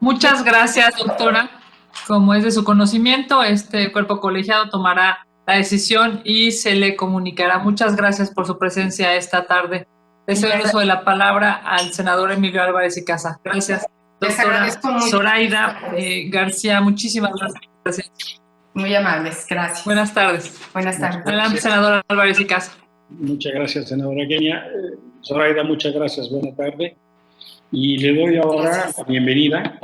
Muchas gracias, doctora. Como es de su conocimiento, este cuerpo colegiado tomará la decisión y se le comunicará. Muchas gracias por su presencia esta tarde. Deseo el uso de la palabra al senador Emilio Álvarez y Casa. Gracias, doctora Zoraida García. Muchísimas gracias por su presencia. Muy amables, gracias. Buenas tardes. Buenas tardes. Adelante, senador Álvarez y Casa. Muchas gracias, senadora Kenia. Zoraida, muchas gracias. Buenas tardes. Y le doy ahora la bienvenida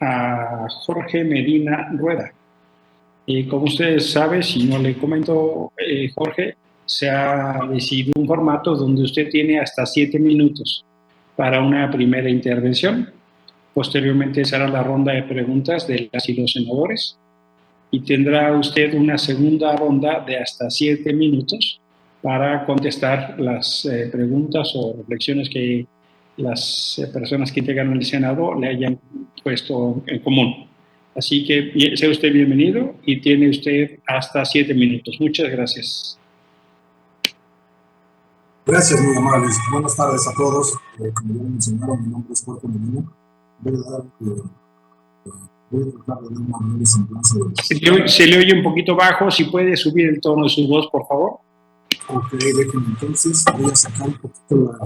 a Jorge Medina Rueda. Como ustedes saben, si no le comento, Jorge, se ha decidido un formato donde usted tiene hasta 7 minutos para una primera intervención. Posteriormente será la ronda de preguntas de las y los senadores y tendrá usted una segunda ronda de hasta 7 minutos para contestar las preguntas o reflexiones que las personas que integran el Senado le hayan puesto en común. Así que sea usted bienvenido y tiene usted hasta 7 minutos. Muchas gracias. Gracias, muy amables. Buenas tardes a todos. Como ya mencionaron, mi nombre es Jorge Medina. Voy a tratar de dar una breve semblanza de... Se le oye un poquito bajo. Si puede subir el tono de su voz, por favor. Ok, déjenme entonces. Voy a sacar un poquito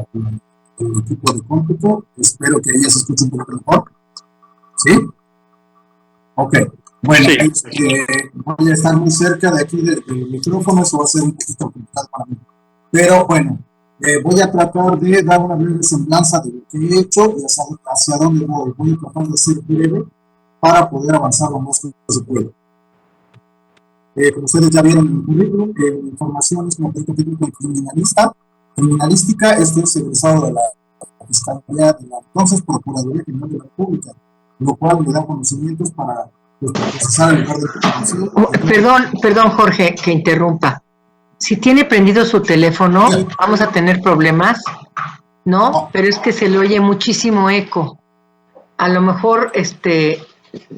el equipo de cómputo. Espero que ella se escuche un poco mejor. ¿Sí? Ok. Bueno, sí. Voy a estar muy cerca de aquí del micrófono. Eso va a ser un poquito complicado para mí. Pero bueno, voy a tratar de dar una breve semblanza de lo que he hecho y hacia dónde voy. Voy a tratar de ser breve para poder avanzar lo más que se pueda. Como ustedes ya vieron en el currículum, información es como técnico en criminalística. Este es egresado de la Fiscalía de la entonces Procuraduría General de la República, lo cual me da conocimientos para procesar el lugar del Perdón, Jorge, que interrumpa. Si tiene prendido su teléfono, sí, vamos a tener problemas, ¿no? Pero es que se le oye muchísimo eco. A lo mejor,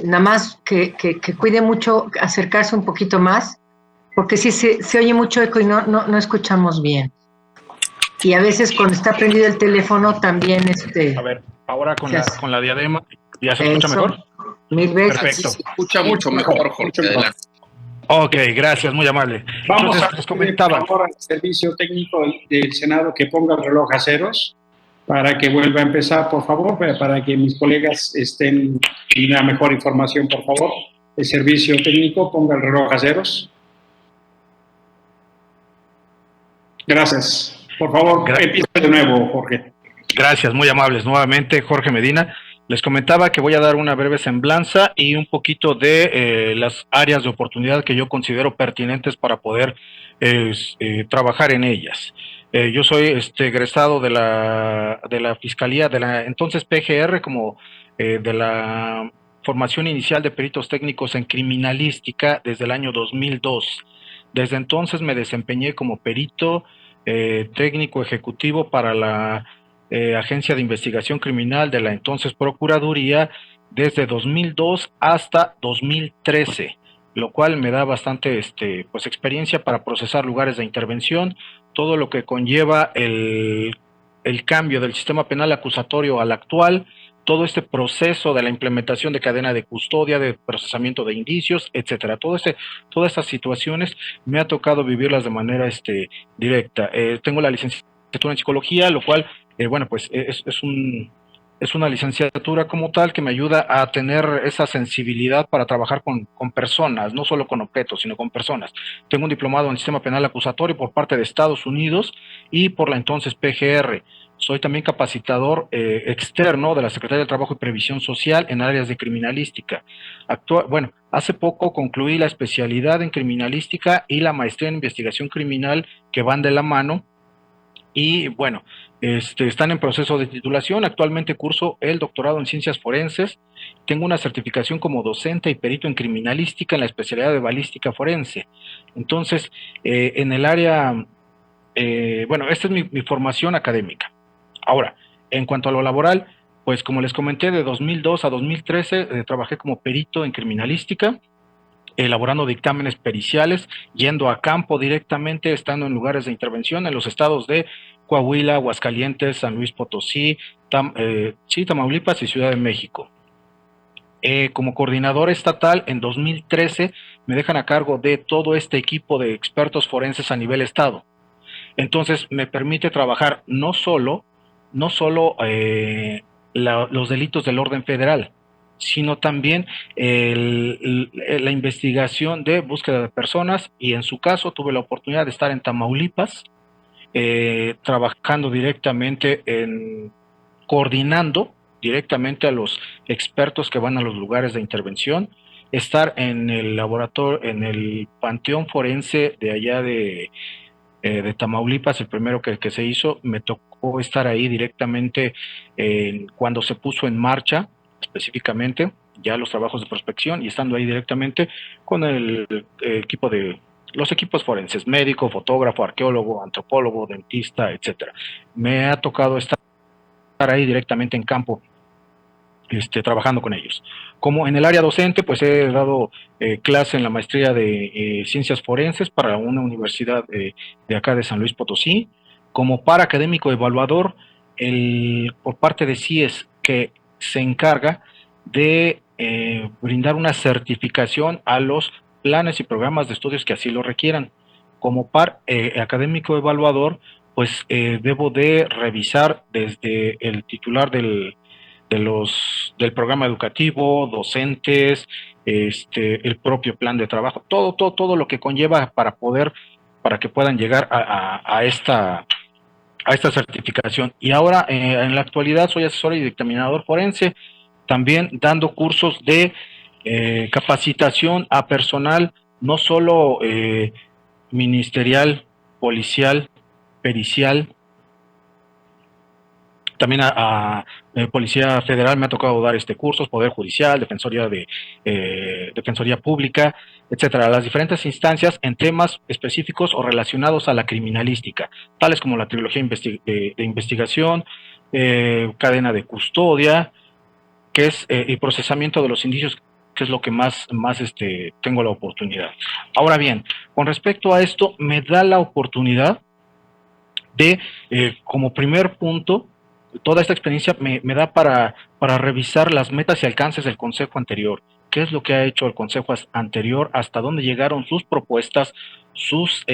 nada más que cuide mucho acercarse un poquito más, porque sí se oye mucho eco y no escuchamos bien. Y a veces cuando está prendido el teléfono también A ver, ahora con la diadema, ¿ya se escucha mejor? 1000 veces. Perfecto. Se escucha mucho mejor, Jorge. Adelante. Ok, gracias, muy amable. Vamos a les comentaba ahora al servicio técnico del Senado que ponga el reloj a ceros para que vuelva a empezar, por favor, para que mis colegas estén en una mejor información, por favor. El servicio técnico ponga el reloj a ceros. Gracias. Por favor, empieza de nuevo, Jorge. Gracias, muy amables. Nuevamente, Jorge Medina. Les comentaba que voy a dar una breve semblanza y un poquito de las áreas de oportunidad que yo considero pertinentes para poder trabajar en ellas. Yo soy egresado de la Fiscalía, de la entonces PGR, como de la formación inicial de peritos técnicos en criminalística desde el año 2002. Desde entonces me desempeñé como perito técnico ejecutivo para la Agencia de Investigación Criminal de la entonces Procuraduría desde 2002 hasta 2013, lo cual me da bastante pues experiencia para procesar lugares de intervención, todo lo que conlleva el cambio del sistema penal acusatorio al actual, todo este proceso de la implementación de cadena de custodia, de procesamiento de indicios, etcétera. Todas estas situaciones me ha tocado vivirlas de manera directa. Tengo la licenciatura en psicología, lo cual bueno, pues es una licenciatura como tal que me ayuda a tener esa sensibilidad para trabajar con personas, no solo con objetos, sino con personas. Tengo un diplomado en sistema penal acusatorio por parte de Estados Unidos y por la entonces PGR. Soy también capacitador externo de la Secretaría del Trabajo y Previsión Social en áreas de criminalística. Hace poco concluí la especialidad en criminalística y la maestría en investigación criminal que van de la mano. Y bueno, están en proceso de titulación. Actualmente curso el doctorado en ciencias forenses. Tengo una certificación como docente y perito en criminalística en la especialidad de balística forense. Entonces, en el área, esta es mi formación académica. Ahora, en cuanto a lo laboral, pues como les comenté, de 2002 a 2013 trabajé como perito en criminalística, elaborando dictámenes periciales, yendo a campo directamente, estando en lugares de intervención en los estados de Coahuila, Aguascalientes, San Luis Potosí, Tamaulipas y Ciudad de México. Como coordinador estatal, en 2013 me dejan a cargo de todo este equipo de expertos forenses a nivel estado. Entonces me permite trabajar no solo los delitos del orden federal, sino también la investigación de búsqueda de personas, y en su caso tuve la oportunidad de estar en Tamaulipas, trabajando directamente coordinando directamente a los expertos que van a los lugares de intervención, estar en el laboratorio, en el panteón forense de allá de Tamaulipas, el primero que se hizo. Me tocó estar ahí directamente cuando se puso en marcha, específicamente, ya los trabajos de prospección, y estando ahí directamente con el equipo de los equipos forenses, médico, fotógrafo, arqueólogo, antropólogo, dentista, etcétera. Me ha tocado estar ahí directamente en campo, trabajando con ellos. Como en el área docente, pues he dado clase en la maestría de ciencias forenses para una universidad de acá de San Luis Potosí. Como paraacadémico evaluador, por parte de CIES, que se encarga de brindar una certificación a los planes y programas de estudios que así lo requieran. Como académico evaluador, pues debo de revisar desde el titular del programa educativo, docentes, el propio plan de trabajo, todo lo que conlleva para que puedan llegar a esta certificación. Y ahora, en la actualidad, soy asesor y dictaminador forense, también dando cursos de capacitación a personal, no solo ministerial, policial, pericial, también a Policía Federal me ha tocado dar cursos, Poder Judicial, Defensoría Pública, etcétera, las diferentes instancias en temas específicos o relacionados a la criminalística, tales como la trilogía de investigación, cadena de custodia, que es y procesamiento de los indicios, que es lo que más tengo la oportunidad. Ahora bien, con respecto a esto, me da la oportunidad de, como primer punto, toda esta experiencia me da para revisar las metas y alcances del consejo anterior. ¿Qué es lo que ha hecho el consejo anterior? ¿Hasta dónde llegaron sus propuestas, sus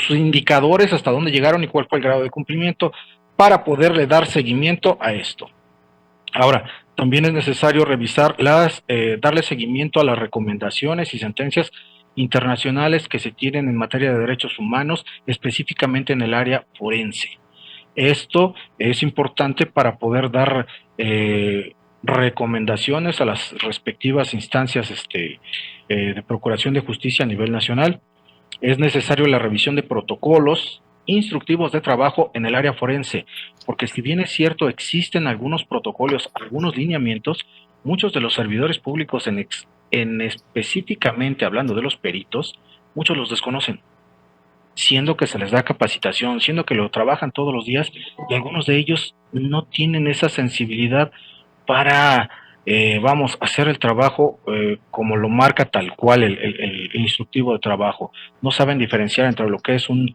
indicadores, hasta dónde llegaron y cuál fue el grado de cumplimiento, para poderle dar seguimiento a esto? Ahora, también es necesario revisar darle seguimiento a las recomendaciones y sentencias internacionales que se tienen en materia de derechos humanos, específicamente en el área forense. Esto es importante para poder dar recomendaciones a las respectivas instancias de procuración de justicia a nivel nacional. Es necesario la revisión de protocolos instructivos de trabajo en el área forense, porque si bien es cierto, existen algunos protocolos, algunos lineamientos, muchos de los servidores públicos específicamente hablando de los peritos, muchos los desconocen, siendo que se les da capacitación, siendo que lo trabajan todos los días, y algunos de ellos no tienen esa sensibilidad para, hacer el trabajo como lo marca tal cual el instructivo de trabajo. No saben diferenciar entre lo que es un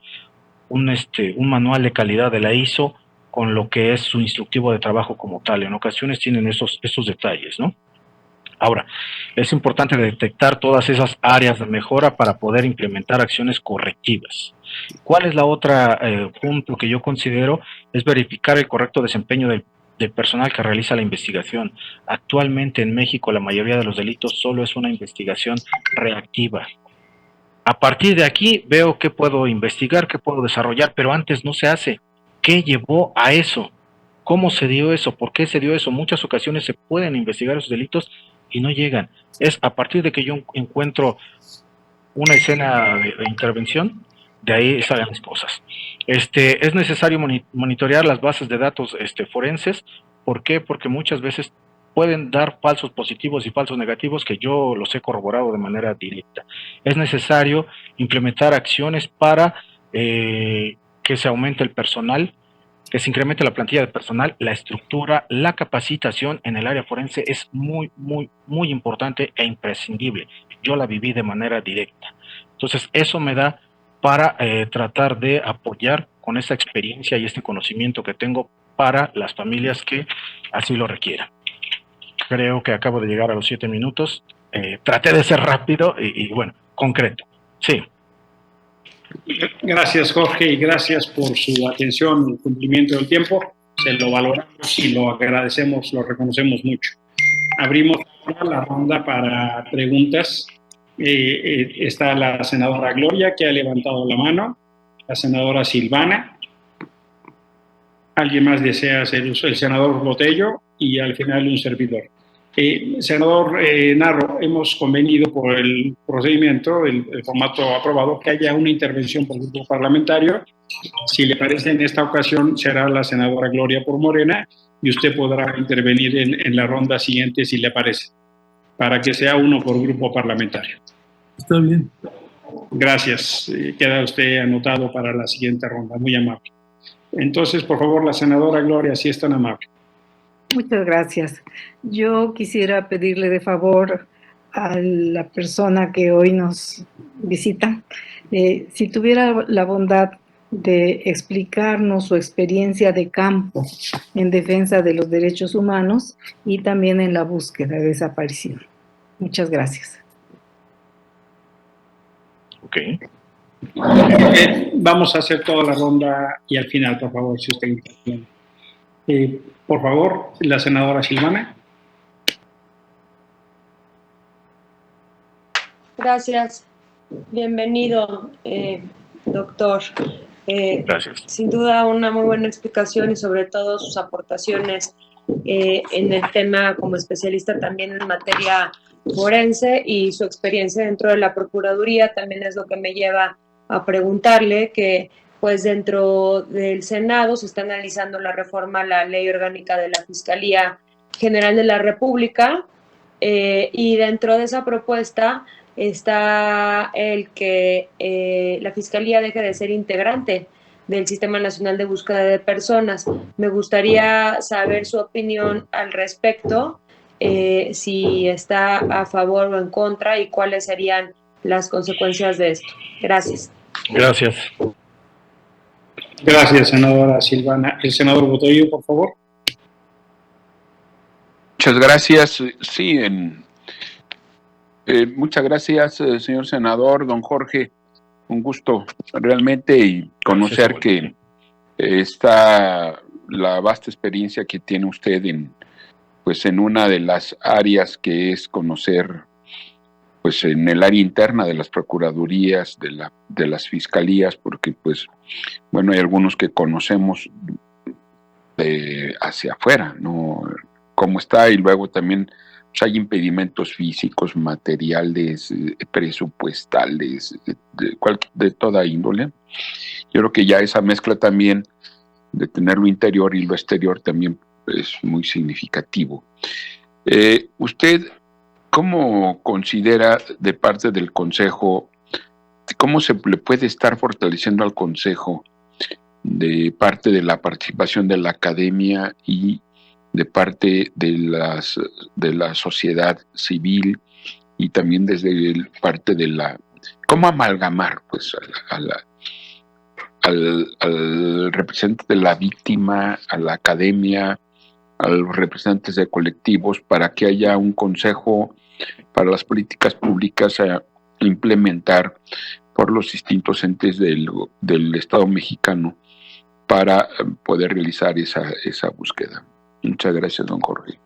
manual de calidad de la ISO con lo que es su instructivo de trabajo como tal. En ocasiones tienen esos detalles, ¿no? Ahora, es importante detectar todas esas áreas de mejora para poder implementar acciones correctivas. ¿Cuál es la otra punto que yo considero? Es verificar el correcto desempeño del personal que realiza la investigación. Actualmente en México la mayoría de los delitos solo es una investigación reactiva. A partir de aquí veo qué puedo investigar, qué puedo desarrollar, pero antes no se hace. ¿Qué llevó a eso? ¿Cómo se dio eso? ¿Por qué se dio eso? Muchas ocasiones se pueden investigar esos delitos y no llegan. Es a partir de que yo encuentro una escena de intervención, de ahí salen las cosas. Es necesario monitorear las bases de datos forenses. ¿Por qué? Porque muchas veces pueden dar falsos positivos y falsos negativos, que yo los he corroborado de manera directa. Es necesario implementar acciones para que se aumente el personal, que se incremente la plantilla de personal, la estructura, la capacitación en el área forense es muy, muy, muy importante e imprescindible. Yo la viví de manera directa. Entonces, eso me da para tratar de apoyar con esta experiencia y este conocimiento que tengo para las familias que así lo requieran. Creo que acabo de llegar a los 7 minutos. Traté de ser rápido y bueno, concreto. Sí. Gracias, Jorge, y gracias por su atención y cumplimiento del tiempo. Se lo valoramos y lo agradecemos, lo reconocemos mucho. Abrimos la ronda para preguntas. Está la senadora Gloria, que ha levantado la mano, la senadora Silvana. ¿Alguien más desea hacer uso? El senador Botello y al final un servidor. Senador Narro, hemos convenido por el procedimiento, el formato aprobado, que haya una intervención por grupo parlamentario. Si le parece, en esta ocasión será la senadora Gloria por Morena y usted podrá intervenir en la ronda siguiente si le parece, para que sea uno por grupo parlamentario. Está bien. Gracias. Queda usted anotado para la siguiente ronda. Muy amable. Entonces, por favor, la senadora Gloria, si es tan amable. Muchas gracias. Yo quisiera pedirle de favor a la persona que hoy nos visita, si tuviera la bondad de explicarnos su experiencia de campo en defensa de los derechos humanos y también en la búsqueda de desaparición. Muchas gracias. Ok. Vamos a hacer toda la ronda y al final, por favor, si usted interviene. Por favor, la senadora Silvana. Gracias. Bienvenido, doctor. Gracias. Sin duda una muy buena explicación y sobre todo sus aportaciones en el tema como especialista también en materia forense y su experiencia dentro de la Procuraduría también es lo que me lleva a preguntarle que pues dentro del Senado se está analizando la reforma a la Ley Orgánica de la Fiscalía General de la República y dentro de esa propuesta está el que la Fiscalía deje de ser integrante del Sistema Nacional de Búsqueda de Personas. Me gustaría saber su opinión al respecto, si está a favor o en contra y cuáles serían las consecuencias de esto. Gracias. Gracias. Gracias, senadora Silvana. El senador Botello, por favor. Muchas gracias. Sí, muchas gracias, señor senador, don Jorge. Un gusto realmente y conocer que está la vasta experiencia que tiene usted en una de las áreas que es conocer, pues en el área interna de las procuradurías, de las fiscalías, porque pues, bueno, hay algunos que conocemos hacia afuera, ¿no? Cómo está, y luego también pues, hay impedimentos físicos, materiales, presupuestales, de toda índole. Yo creo que ya esa mezcla también de tener lo interior y lo exterior también es muy significativo. ¿Usted cómo considera de parte del Consejo, cómo se le puede estar fortaleciendo al Consejo de parte de la participación de la academia y de parte de la sociedad civil y también desde parte de cómo amalgamar pues al representante de la víctima, a la academia, a los representantes de colectivos para que haya un consejo para las políticas públicas a implementar por los distintos entes del Estado mexicano para poder realizar esa búsqueda? Muchas gracias, don Jorge.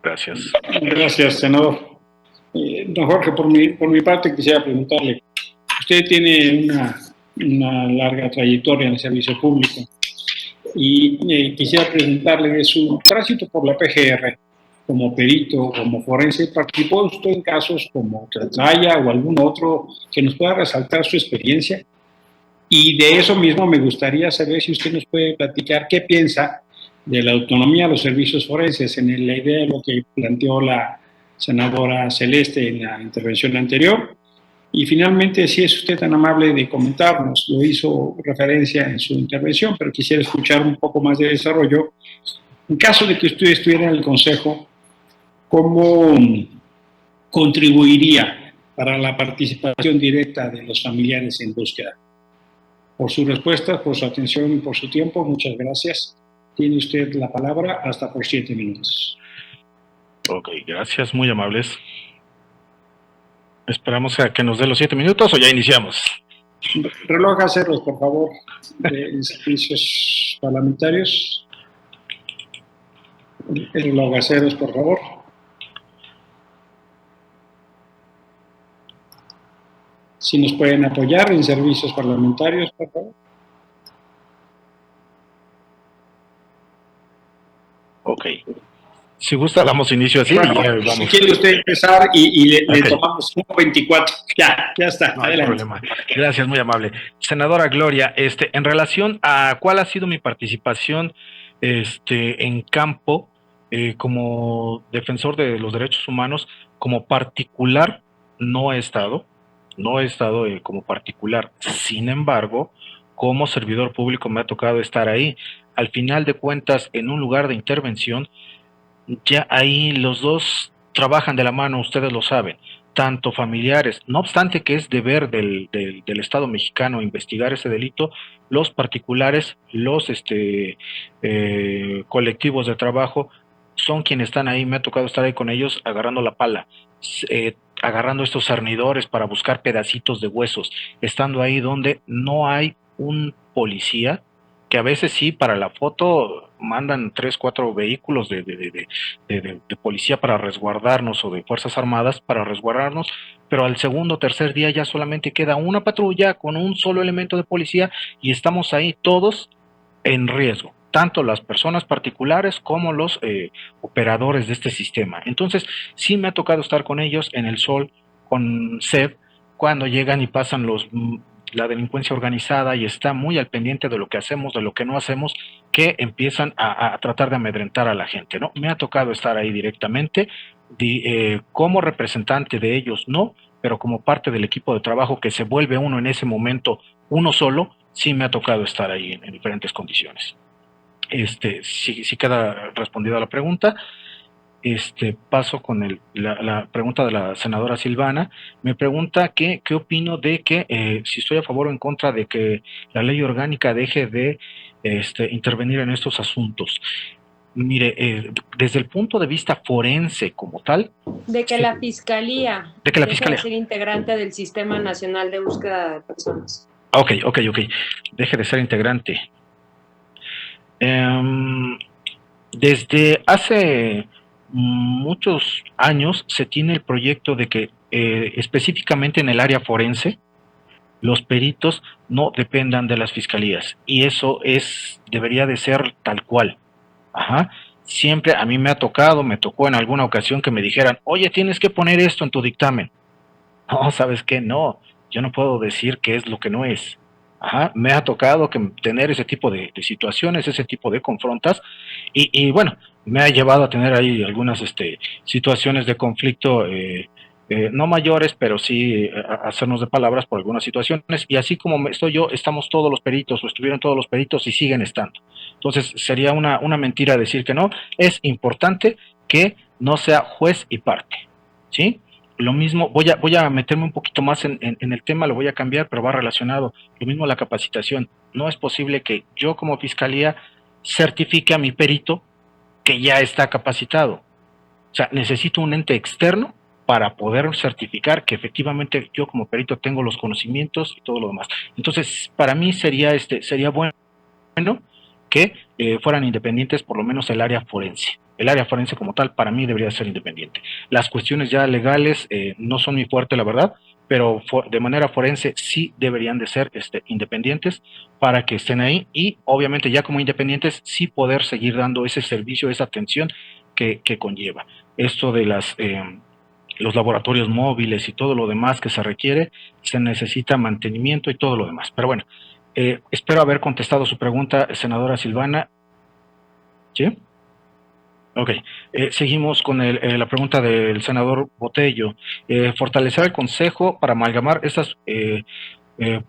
Gracias. Gracias, senador. Don Jorge, por mi parte quisiera preguntarle, usted tiene una larga trayectoria en el servicio público y quisiera preguntarle de su tránsito por la PGR como perito, como forense. ¿Participó usted en casos como Tlatlaya o algún otro que nos pueda resaltar su experiencia? Y de eso mismo me gustaría saber si usted nos puede platicar qué piensa de la autonomía de los servicios forenses en la idea de lo que planteó la senadora Celeste en la intervención anterior. Y finalmente, si es usted tan amable de comentarnos, lo hizo referencia en su intervención, pero quisiera escuchar un poco más de desarrollo. En caso de que usted estuviera en el Consejo, ¿cómo contribuiría para la participación directa de los familiares en búsqueda? por su respuesta, por su atención y por su tiempo. Muchas gracias. Tiene usted la palabra hasta por 7 minutos. Ok, gracias, muy amables. Esperamos a que nos dé los 7 minutos o ya iniciamos. Reloj a ceros, por favor, de servicios parlamentarios. El reloj a ceros, por favor. Si nos pueden apoyar en servicios parlamentarios, por favor. Ok. Si gusta, damos inicio así. Bueno, y ya si vamos. quiere usted empezar y le Ok. tomamos 1:24. Ya está. No hay Adelante. problema. Gracias, muy amable. Senadora Gloria, en relación a cuál ha sido mi participación en campo como defensor de los derechos humanos, como particular, no he estado como particular. Sin embargo, como servidor público me ha tocado estar ahí. Al final de cuentas, en un lugar de intervención, ya ahí los dos trabajan de la mano, ustedes lo saben, tanto familiares, no obstante que es deber del Estado mexicano investigar ese delito, los particulares, los colectivos de trabajo son quienes están ahí. Me ha tocado estar ahí con ellos agarrando la pala, agarrando estos cernidores para buscar pedacitos de huesos, estando ahí donde no hay un policía, que a veces sí, para la foto mandan 3, 4 vehículos de policía para resguardarnos o de Fuerzas Armadas para resguardarnos, pero al segundo, tercer día ya solamente queda una patrulla con un solo elemento de policía y estamos ahí todos en riesgo, tanto las personas particulares como los operadores de este sistema. Entonces, sí me ha tocado estar con ellos en el sol, con sed, cuando llegan y pasan la delincuencia organizada y está muy al pendiente de lo que hacemos, de lo que no hacemos, que empiezan a tratar de amedrentar a la gente, ¿no? Me ha tocado estar ahí directamente, como representante de ellos, no, pero como parte del equipo de trabajo que se vuelve uno en ese momento, uno solo, sí me ha tocado estar ahí en diferentes condiciones. Si queda respondida la pregunta. Paso con la pregunta de la senadora Silvana. Me pregunta qué opino de que si estoy a favor o en contra de que la ley orgánica deje de intervenir en estos asuntos. Mire, desde el punto de vista forense como tal. De que la Fiscalía deje de ser integrante del Sistema Nacional de Búsqueda de Personas. Ok. Deje de ser integrante. Desde hace muchos años se tiene el proyecto de que específicamente en el área forense los peritos no dependan de las fiscalías, y eso debería de ser tal cual. Siempre a mí me tocó en alguna ocasión que me dijeran, oye, tienes que poner esto en tu dictamen. No, ¿sabes qué? No, yo no puedo decir qué es lo que no es. Me ha tocado tener ese tipo de situaciones, ese tipo de confrontas, y bueno, me ha llevado a tener ahí algunas situaciones de conflicto, no mayores, pero sí hacernos de palabras por algunas situaciones, y así como estoy yo, estamos todos los peritos, o estuvieron todos los peritos y siguen estando. Entonces sería una mentira decir que no. Es importante que no sea juez y parte, ¿sí? Lo mismo, voy a meterme un poquito más en el tema, lo voy a cambiar, pero va relacionado. Lo mismo la capacitación. No es posible que yo como fiscalía certifique a mi perito que ya está capacitado. O sea, necesito un ente externo para poder certificar que efectivamente yo como perito tengo los conocimientos y todo lo demás. Entonces, para mí sería bueno que fueran independientes, por lo menos el área forense. El área forense como tal, para mí, debería ser independiente. Las cuestiones ya legales no son muy fuertes, la verdad, pero de manera forense sí deberían de ser independientes para que estén ahí, y obviamente ya como independientes sí poder seguir dando ese servicio, esa atención que conlleva. Esto de los laboratorios móviles y todo lo demás que se requiere, se necesita mantenimiento y todo lo demás. Pero bueno, espero haber contestado su pregunta, senadora Silvana. ¿Sí? Ok. Seguimos con la pregunta del senador Botello. Fortalecer el Consejo para amalgamar estas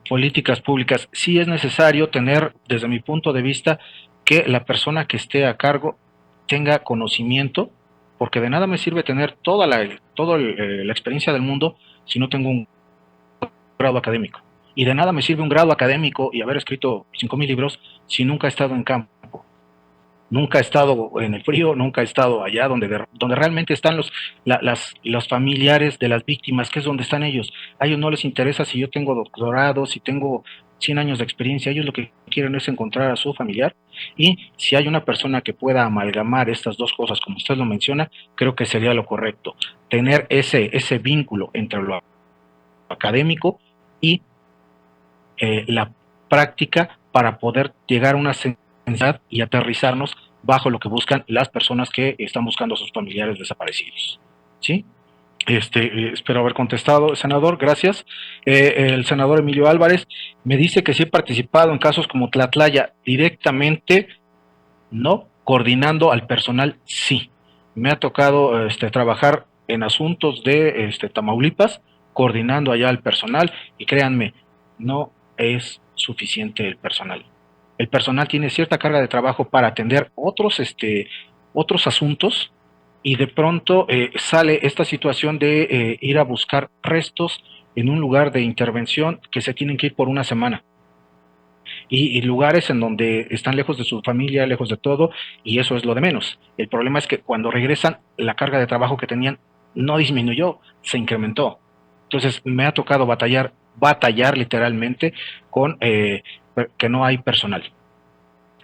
políticas públicas. Sí es necesario tener, desde mi punto de vista, que la persona que esté a cargo tenga conocimiento, porque de nada me sirve tener toda la experiencia del mundo si no tengo un grado académico. Y de nada me sirve un grado académico y haber escrito 5,000 libros si nunca he estado en campo. Nunca he estado en el frío, nunca he estado allá donde realmente están los familiares de las víctimas, que es donde están ellos. A ellos no les interesa si yo tengo doctorado, si tengo 100 años de experiencia. Ellos lo que quieren es encontrar a su familiar, y si hay una persona que pueda amalgamar estas dos cosas, como usted lo menciona, creo que sería lo correcto. Tener ese vínculo entre lo académico y la práctica para poder llegar a una y aterrizarnos bajo lo que buscan las personas que están buscando a sus familiares desaparecidos. ¿Sí? Espero haber contestado, senador, gracias. El senador Emilio Álvarez me dice que sí he participado en casos como Tlatlaya, directamente no, coordinando al personal, sí. Me ha tocado trabajar en asuntos de Tamaulipas, coordinando allá al personal, y créanme, no es suficiente el personal. El personal tiene cierta carga de trabajo para atender otros asuntos, y de pronto sale esta situación de ir a buscar restos en un lugar de intervención que se tienen que ir por una semana. Y lugares en donde están lejos de su familia, lejos de todo, y eso es lo de menos. El problema es que cuando regresan, la carga de trabajo que tenían no disminuyó, se incrementó. Entonces me ha tocado batallar literalmente con que no hay personal.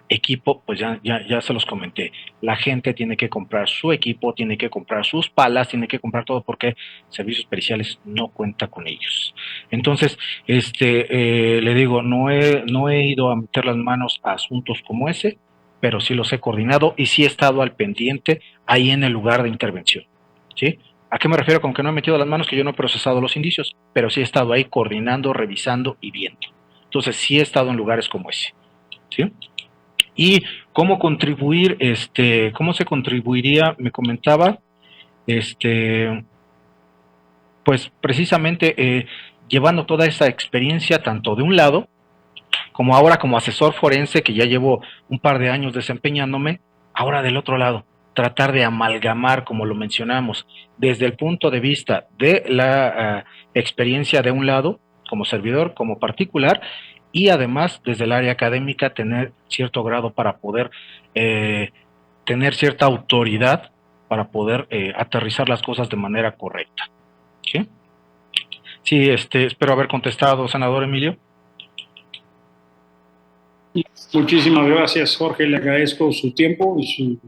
Equipo, pues ya se los comenté. La gente tiene que comprar su equipo, tiene que comprar sus palas, tiene que comprar todo, porque Servicios Periciales no cuenta con ellos. Entonces, le digo, no he ido a meter las manos a asuntos como ese, pero sí los he coordinado y sí he estado al pendiente ahí en el lugar de intervención. ¿Sí? ¿A qué me refiero con que no he metido las manos? Que yo no he procesado los indicios, pero sí he estado ahí coordinando, revisando y viendo. Entonces sí he estado en lugares como ese. ¿Sí? Y cómo contribuir, cómo se contribuiría, me comentaba, pues precisamente llevando toda esa experiencia, tanto de un lado, como ahora como asesor forense, que ya llevo un par de años desempeñándome, ahora del otro lado, tratar de amalgamar, como lo mencionamos, desde el punto de vista de la experiencia de un lado, como servidor, como particular, y además desde el área académica tener cierto grado para poder tener cierta autoridad para poder aterrizar las cosas de manera correcta. ¿Sí? Sí, espero haber contestado, senador Emilio. Muchísimas gracias, Jorge. Le agradezco su tiempo y su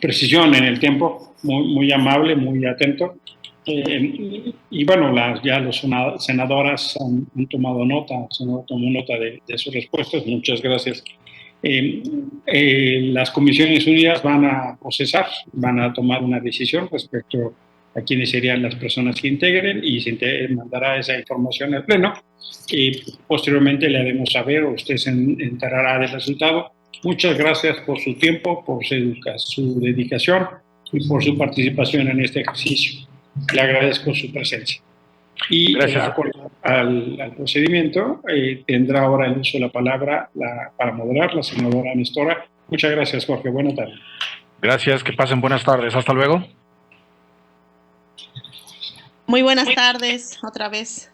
precisión en el tiempo. Muy amable, muy atento. Y bueno, ya las senadoras han tomado nota, el senador tomó nota de sus respuestas. Muchas gracias. Las Comisiones Unidas van a procesar, van a tomar una decisión respecto a quiénes serían las personas que integren, y se mandará esa información al Pleno, y posteriormente le haremos saber, o usted se enterará del resultado. Muchas gracias por su tiempo, por su dedicación y por su participación en este ejercicio. Le agradezco su presencia. Y de acuerdo al procedimiento, tendrá ahora el uso de la palabra para moderar la senadora Nestora. Muchas gracias, Jorge. Buenas tardes. Gracias, que pasen buenas tardes. Hasta luego. Muy buenas tardes, otra vez.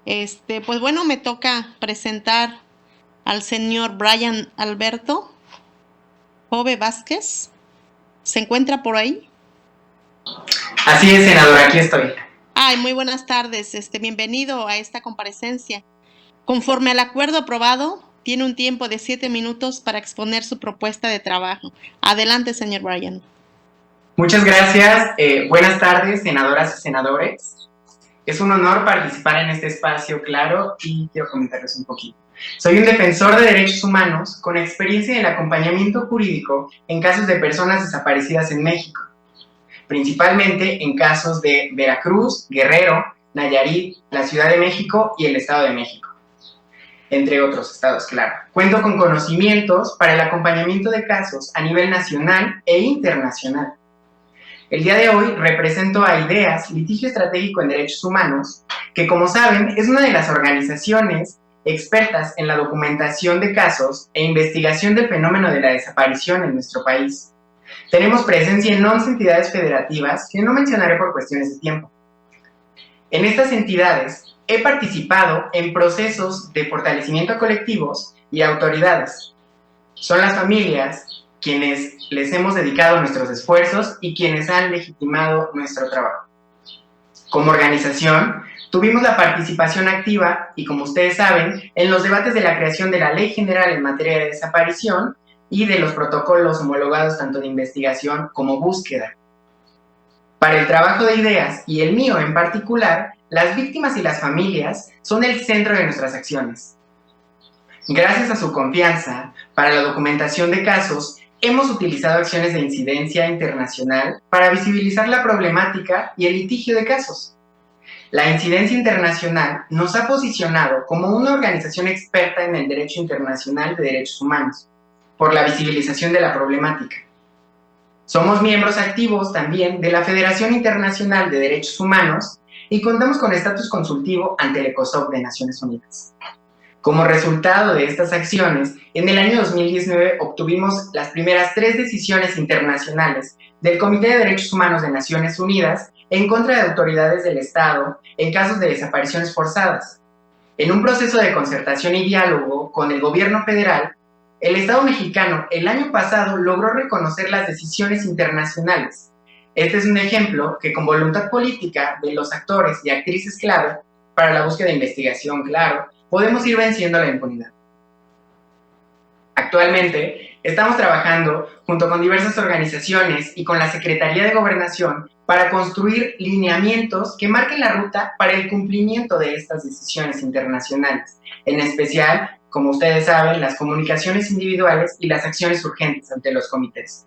Pues bueno, me toca presentar al señor Brian Alberto Jove Vázquez. ¿Se encuentra por ahí? Así es, senadora, aquí estoy. Ay, muy buenas tardes. Bienvenido a esta comparecencia. Conforme al acuerdo aprobado, tiene un tiempo de 7 minutos para exponer su propuesta de trabajo. Adelante, señor Brian. Muchas gracias. Buenas tardes, senadoras y senadores. Es un honor participar en este espacio, claro, y quiero comentarles un poquito. Soy un defensor de derechos humanos con experiencia en el acompañamiento jurídico en casos de personas desaparecidas en México, principalmente en casos de Veracruz, Guerrero, Nayarit, la Ciudad de México y el Estado de México, entre otros estados, claro. Cuento con conocimientos para el acompañamiento de casos a nivel nacional e internacional. El día de hoy represento a IDEAS, Litigio Estratégico en Derechos Humanos, que, como saben, es una de las organizaciones expertas en la documentación de casos e investigación del fenómeno de la desaparición en nuestro país. Tenemos presencia en 11 entidades federativas que no mencionaré por cuestiones de tiempo. En estas entidades he participado en procesos de fortalecimiento a colectivos y autoridades. Son las familias quienes les hemos dedicado nuestros esfuerzos y quienes han legitimado nuestro trabajo. Como organización, tuvimos la participación activa y, como ustedes saben, en los debates de la creación de la Ley General en materia de desaparición y de los protocolos homologados tanto de investigación como búsqueda. Para el trabajo de ideas, y el mío en particular, las víctimas y las familias son el centro de nuestras acciones. Gracias a su confianza, para la documentación de casos, hemos utilizado acciones de incidencia internacional para visibilizar la problemática y el litigio de casos. La incidencia internacional nos ha posicionado como una organización experta en el derecho internacional de derechos humanos, por la visibilización de la problemática. Somos miembros activos también de la Federación Internacional de Derechos Humanos y contamos con estatus consultivo ante el ECOSOC de Naciones Unidas. Como resultado de estas acciones, en el año 2019 obtuvimos las primeras 3 decisiones internacionales del Comité de Derechos Humanos de Naciones Unidas en contra de autoridades del Estado en casos de desapariciones forzadas. En un proceso de concertación y diálogo con el gobierno federal, el Estado mexicano el año pasado logró reconocer las decisiones internacionales. Este es un ejemplo que con voluntad política de los actores y actrices clave para la búsqueda de investigación, claro, podemos ir venciendo la impunidad. Actualmente, estamos trabajando junto con diversas organizaciones y con la Secretaría de Gobernación para construir lineamientos que marquen la ruta para el cumplimiento de estas decisiones internacionales, en especial, como ustedes saben, las comunicaciones individuales y las acciones urgentes ante los comités.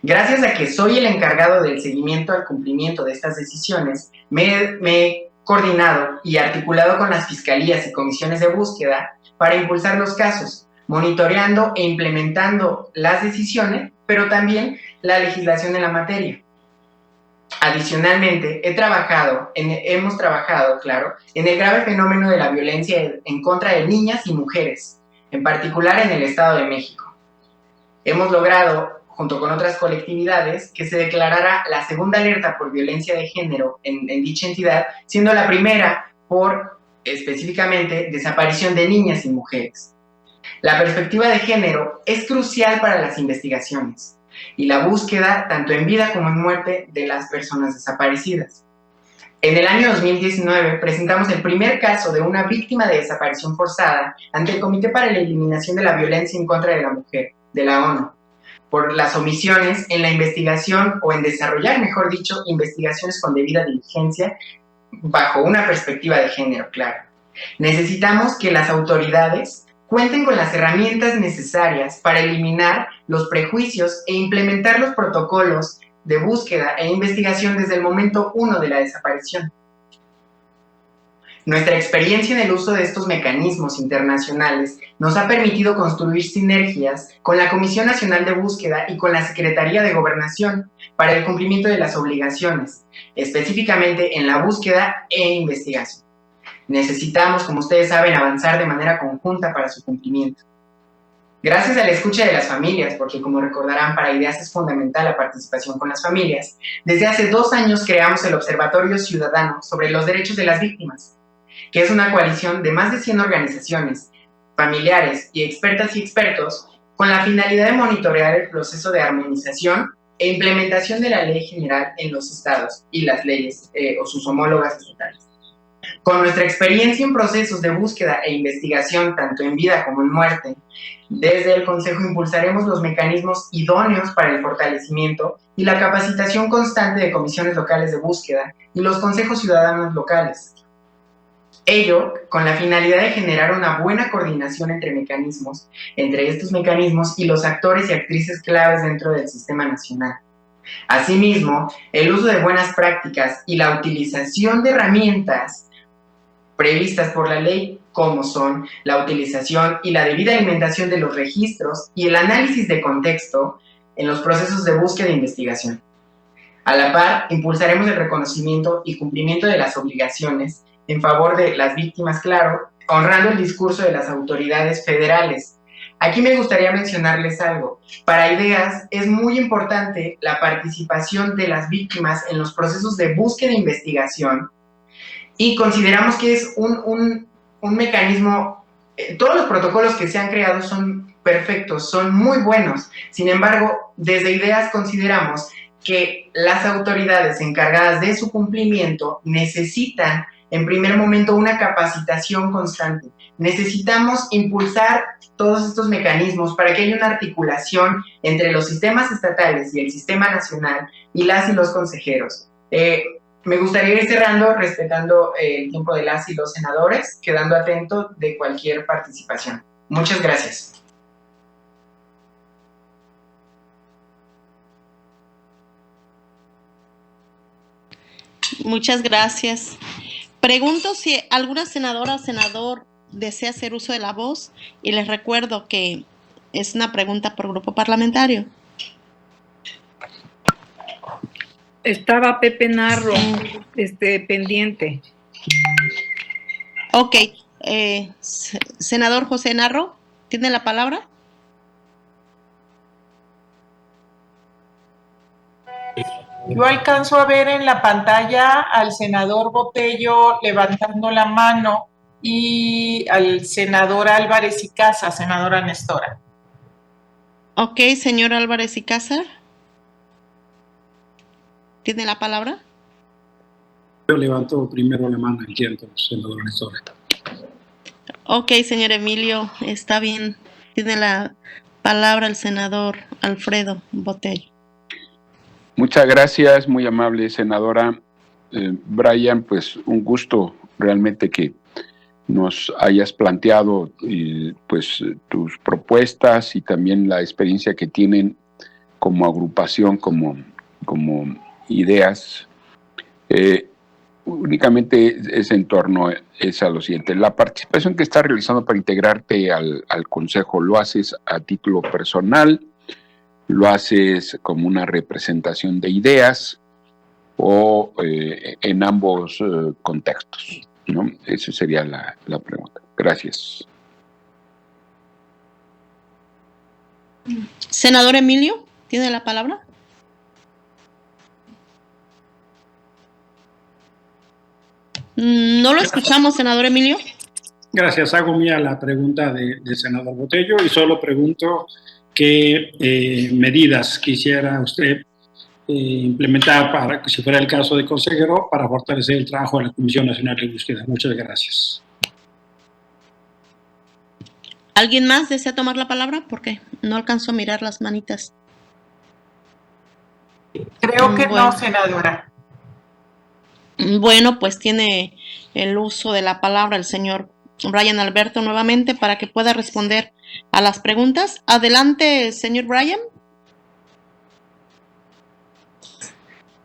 Gracias a que soy el encargado del seguimiento al cumplimiento de estas decisiones, me he coordinado y articulado con las fiscalías y comisiones de búsqueda para impulsar los casos, monitoreando e implementando las decisiones, pero también la legislación en la materia. Adicionalmente, hemos trabajado, claro, en el grave fenómeno de la violencia en contra de niñas y mujeres, en particular en el Estado de México. Hemos logrado, junto con otras colectividades, que se declarara la segunda alerta por violencia de género en dicha entidad, siendo la primera por, específicamente, desaparición de niñas y mujeres. La perspectiva de género es crucial para las investigaciones y la búsqueda, tanto en vida como en muerte, de las personas desaparecidas. En el año 2019 presentamos el primer caso de una víctima de desaparición forzada ante el Comité para la Eliminación de la Violencia en contra de la Mujer, de la ONU, por las omisiones en la investigación o en desarrollar, mejor dicho, investigaciones con debida diligencia bajo una perspectiva de género, claro. Necesitamos que las autoridades cuenten con las herramientas necesarias para eliminar los prejuicios e implementar los protocolos de búsqueda e investigación desde el momento 1 de la desaparición. Nuestra experiencia en el uso de estos mecanismos internacionales nos ha permitido construir sinergias con la Comisión Nacional de Búsqueda y con la Secretaría de Gobernación para el cumplimiento de las obligaciones, específicamente en la búsqueda e investigación. Necesitamos, como ustedes saben, avanzar de manera conjunta para su cumplimiento. Gracias a la escucha de las familias, porque como recordarán, para IDEAS es fundamental la participación con las familias, desde hace 2 años creamos el Observatorio Ciudadano sobre los Derechos de las Víctimas, que es una coalición de más de 100 organizaciones, familiares y expertas y expertos, con la finalidad de monitorear el proceso de armonización e implementación de la ley general en los estados y las leyes o sus homólogas estatales. Con nuestra experiencia en procesos de búsqueda e investigación, tanto en vida como en muerte, desde el Consejo impulsaremos los mecanismos idóneos para el fortalecimiento y la capacitación constante de comisiones locales de búsqueda y los consejos ciudadanos locales. Ello con la finalidad de generar una buena coordinación entre estos mecanismos y los actores y actrices claves dentro del sistema nacional. Asimismo, el uso de buenas prácticas y la utilización de herramientas previstas por la ley, como son la utilización y la debida alimentación de los registros y el análisis de contexto en los procesos de búsqueda e investigación. A la par, impulsaremos el reconocimiento y cumplimiento de las obligaciones en favor de las víctimas, claro, honrando el discurso de las autoridades federales. Aquí me gustaría mencionarles algo. Para IDEAS es muy importante la participación de las víctimas en los procesos de búsqueda e investigación y consideramos que es un mecanismo, todos los protocolos que se han creado son perfectos, son muy buenos. Sin embargo, desde Ideas consideramos que las autoridades encargadas de su cumplimiento necesitan, en primer momento, una capacitación constante. Necesitamos impulsar todos estos mecanismos para que haya una articulación entre los sistemas estatales y el sistema nacional y las y los consejeros. Me gustaría ir cerrando respetando el tiempo de las y los senadores, quedando atento de cualquier participación. Muchas gracias. Muchas gracias. Pregunto si alguna senadora o senador desea hacer uso de la voz, y les recuerdo que es una pregunta por grupo parlamentario. Estaba Pepe Narro pendiente. Ok. Senador José Narro, ¿tiene la palabra? Yo alcanzo a ver en la pantalla al senador Botello levantando la mano y al senador Álvarez y Casa, senadora Nestora. Ok, señor Álvarez y Casa. ¿Tiene la palabra? Yo levanto primero la mano, entiendo, senador Nestora. Ok, señor Emilio, está bien. Tiene la palabra el senador Alfredo Botello. Muchas gracias, muy amable senadora. Brian, pues un gusto realmente que nos hayas planteado pues tus propuestas y también la experiencia que tienen como agrupación, como ideas. Únicamente es en torno a lo siguiente. La participación que estás realizando para integrarte al Consejo, ¿lo haces a título personal? ¿Lo haces como una representación de ideas o en ambos contextos? ¿No? Esa sería la pregunta. Gracias. Senador Emilio, ¿tiene la palabra? No lo escuchamos, senador Emilio. Gracias. Hago mía la pregunta del senador Botello y solo pregunto qué medidas quisiera usted implementar para, si fuera el caso de consejero, para fortalecer el trabajo de la Comisión Nacional de Búsqueda. Muchas gracias. ¿Alguien más desea tomar la palabra? Porque no alcanzo a mirar las manitas. Creo que no, senadora. Bueno, pues tiene el uso de la palabra el señor Brian Alberto nuevamente para que pueda responder a las preguntas. Adelante, señor Brian.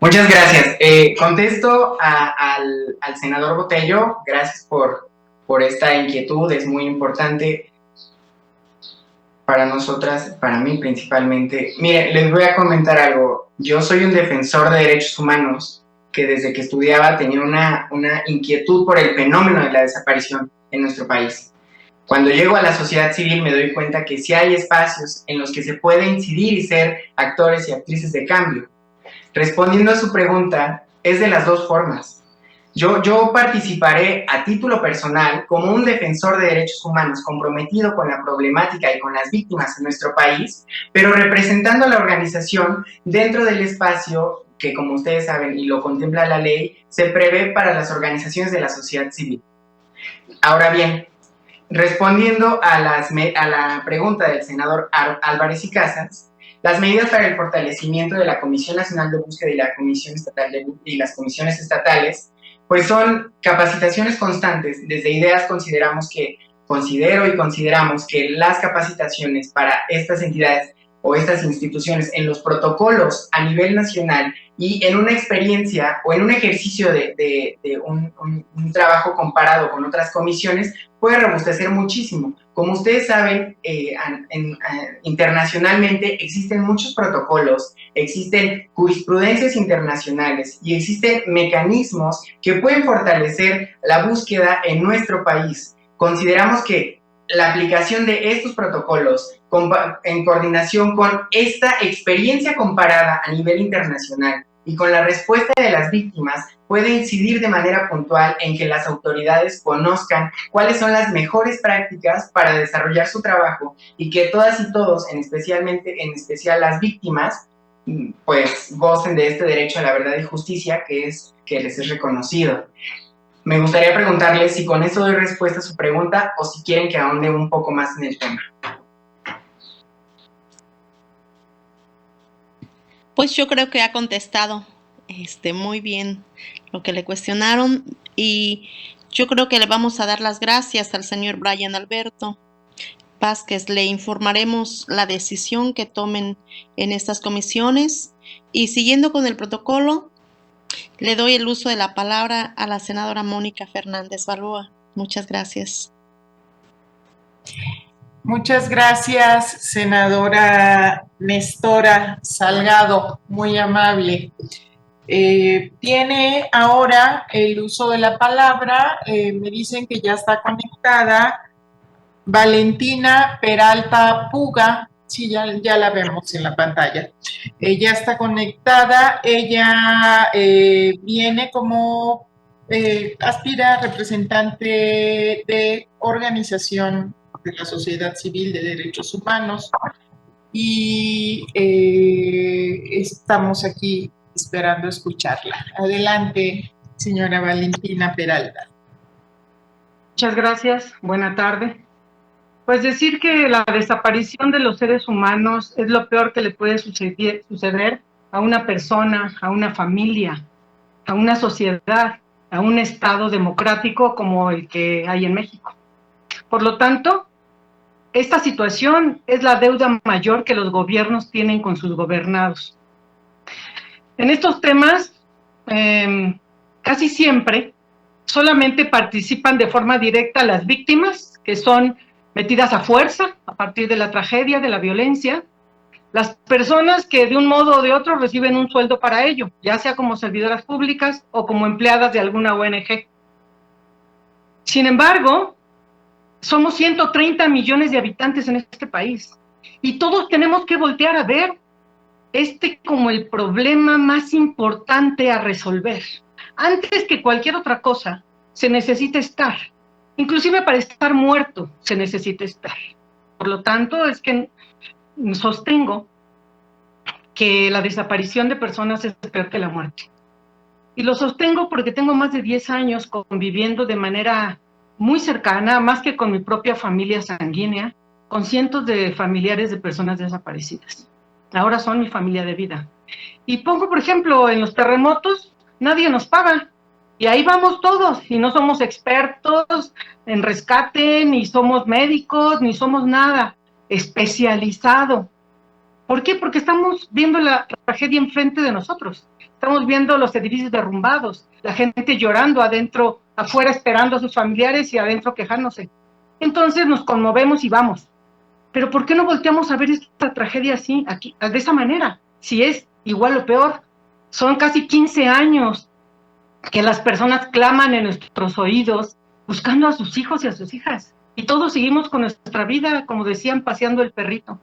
Muchas gracias. Contesto al senador Botello. Gracias por esta inquietud. Es muy importante para nosotras, para mí principalmente. Mire, les voy a comentar algo. Yo soy un defensor de derechos humanos que desde que estudiaba tenía una inquietud por el fenómeno de la desaparición en nuestro país. Cuando llego a la sociedad civil me doy cuenta que sí hay espacios en los que se puede incidir y ser actores y actrices de cambio. Respondiendo a su pregunta, es de las dos formas. Yo participaré a título personal como un defensor de derechos humanos comprometido con la problemática y con las víctimas en nuestro país, pero representando a la organización dentro del espacio que, como ustedes saben y lo contempla la ley, se prevé para las organizaciones de la sociedad civil. Ahora bien, respondiendo a la pregunta del senador Álvarez y Casas, las medidas para el fortalecimiento de la Comisión Nacional de Búsqueda y la Comisión Estatal y las comisiones estatales, pues son capacitaciones constantes. Desde Ideas consideramos que las capacitaciones para estas entidades o estas instituciones en los protocolos a nivel nacional y en una experiencia o en un ejercicio de un trabajo comparado con otras comisiones puede robustecer muchísimo. Como ustedes saben, internacionalmente existen muchos protocolos, existen jurisprudencias internacionales y existen mecanismos que pueden fortalecer la búsqueda en nuestro país. Consideramos que la aplicación de estos protocolos en coordinación con esta experiencia comparada a nivel internacional y con la respuesta de las víctimas puede incidir de manera puntual en que las autoridades conozcan cuáles son las mejores prácticas para desarrollar su trabajo y que todas y todos, en especial las víctimas, pues gocen de este derecho a la verdad y justicia que les es reconocido. Me gustaría preguntarles si con eso doy respuesta a su pregunta o si quieren que ahonde un poco más en el tema. Pues yo creo que ha contestado muy bien lo que le cuestionaron y yo creo que le vamos a dar las gracias al señor Brian Alberto Vázquez. Le informaremos la decisión que tomen en estas comisiones y siguiendo con el protocolo, le doy el uso de la palabra a la senadora Mónica Fernández Balboa. Muchas gracias. Muchas gracias, senadora Nestora Salgado, muy amable. Tiene ahora el uso de la palabra, me dicen que ya está conectada Valentina Peralta Puga. Sí, ya la vemos en la pantalla. Ella está conectada, ella viene como aspira representante de organización de la sociedad civil de derechos humanos y estamos aquí esperando escucharla. Adelante, señora Valentina Peralta. Muchas gracias, buena tarde. Pues decir que la desaparición de los seres humanos es lo peor que le puede suceder a una persona, a una familia, a una sociedad, a un Estado democrático como el que hay en México. Por lo tanto, esta situación es la deuda mayor que los gobiernos tienen con sus gobernados. En estos temas, casi siempre, solamente participan de forma directa las víctimas, que son metidas a fuerza a partir de la tragedia, de la violencia, las personas que de un modo o de otro reciben un sueldo para ello, ya sea como servidoras públicas o como empleadas de alguna ONG. Sin embargo, somos 130 millones de habitantes en este país y todos tenemos que voltear a ver como el problema más importante a resolver. Antes que cualquier otra cosa, se necesita estar. Inclusive para estar muerto se necesita estar. Por lo tanto, es que sostengo que la desaparición de personas es peor que la muerte. Y lo sostengo porque tengo más de 10 años conviviendo de manera muy cercana, más que con mi propia familia sanguínea, con cientos de familiares de personas desaparecidas. Ahora son mi familia de vida. Y pongo, por ejemplo, en los terremotos, nadie nos paga. Y ahí vamos todos, y no somos expertos en rescate, ni somos médicos, ni somos nada especializado. ¿Por qué? Porque estamos viendo la tragedia enfrente de nosotros. Estamos viendo los edificios derrumbados, la gente llorando adentro, afuera esperando a sus familiares y adentro quejándose. Entonces nos conmovemos y vamos. Pero ¿por qué no volteamos a ver esta tragedia así, aquí, de esa manera? Si es igual o peor, son casi 15 años que las personas claman en nuestros oídos buscando a sus hijos y a sus hijas. Y todos seguimos con nuestra vida, como decían, paseando el perrito.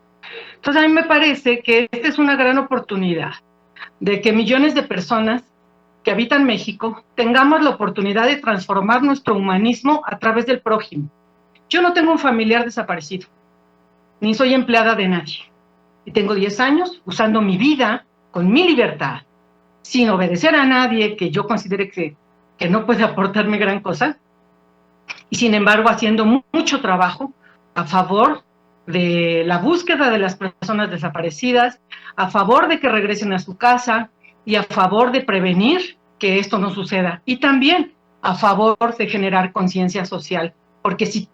Entonces a mí me parece que esta es una gran oportunidad de que millones de personas que habitan México tengamos la oportunidad de transformar nuestro humanismo a través del prójimo. Yo no tengo un familiar desaparecido, ni soy empleada de nadie. Y tengo 10 años usando mi vida con mi libertad, sin obedecer a nadie que yo considere que no puede aportarme gran cosa, y sin embargo haciendo mucho trabajo a favor de la búsqueda de las personas desaparecidas, a favor de que regresen a su casa y a favor de prevenir que esto no suceda, y también a favor de generar conciencia social, porque si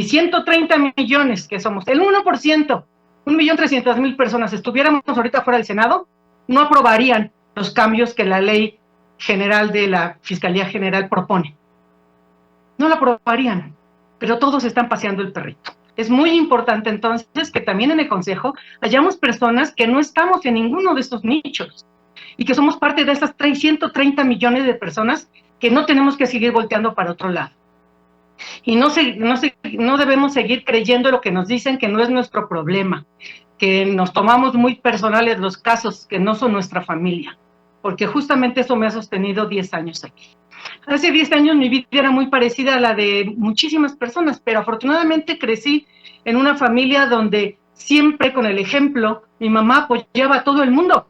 130 millones, que somos el 1%, 1.300.000 personas, estuviéramos ahorita fuera del Senado, no aprobarían los cambios que la ley general de la Fiscalía General propone. No la aprobarían, pero todos están paseando el perrito. Es muy importante entonces que también en el Consejo hayamos personas que no estamos en ninguno de estos nichos y que somos parte de esas 130 millones de personas que no tenemos que seguir volteando para otro lado. Y no debemos seguir creyendo lo que nos dicen que no es nuestro problema, que nos tomamos muy personales los casos que no son nuestra familia. porque justamente eso me ha sostenido 10 años aquí. Hace 10 años mi vida era muy parecida a la de muchísimas personas, pero afortunadamente crecí en una familia donde siempre con el ejemplo mi mamá apoyaba a todo el mundo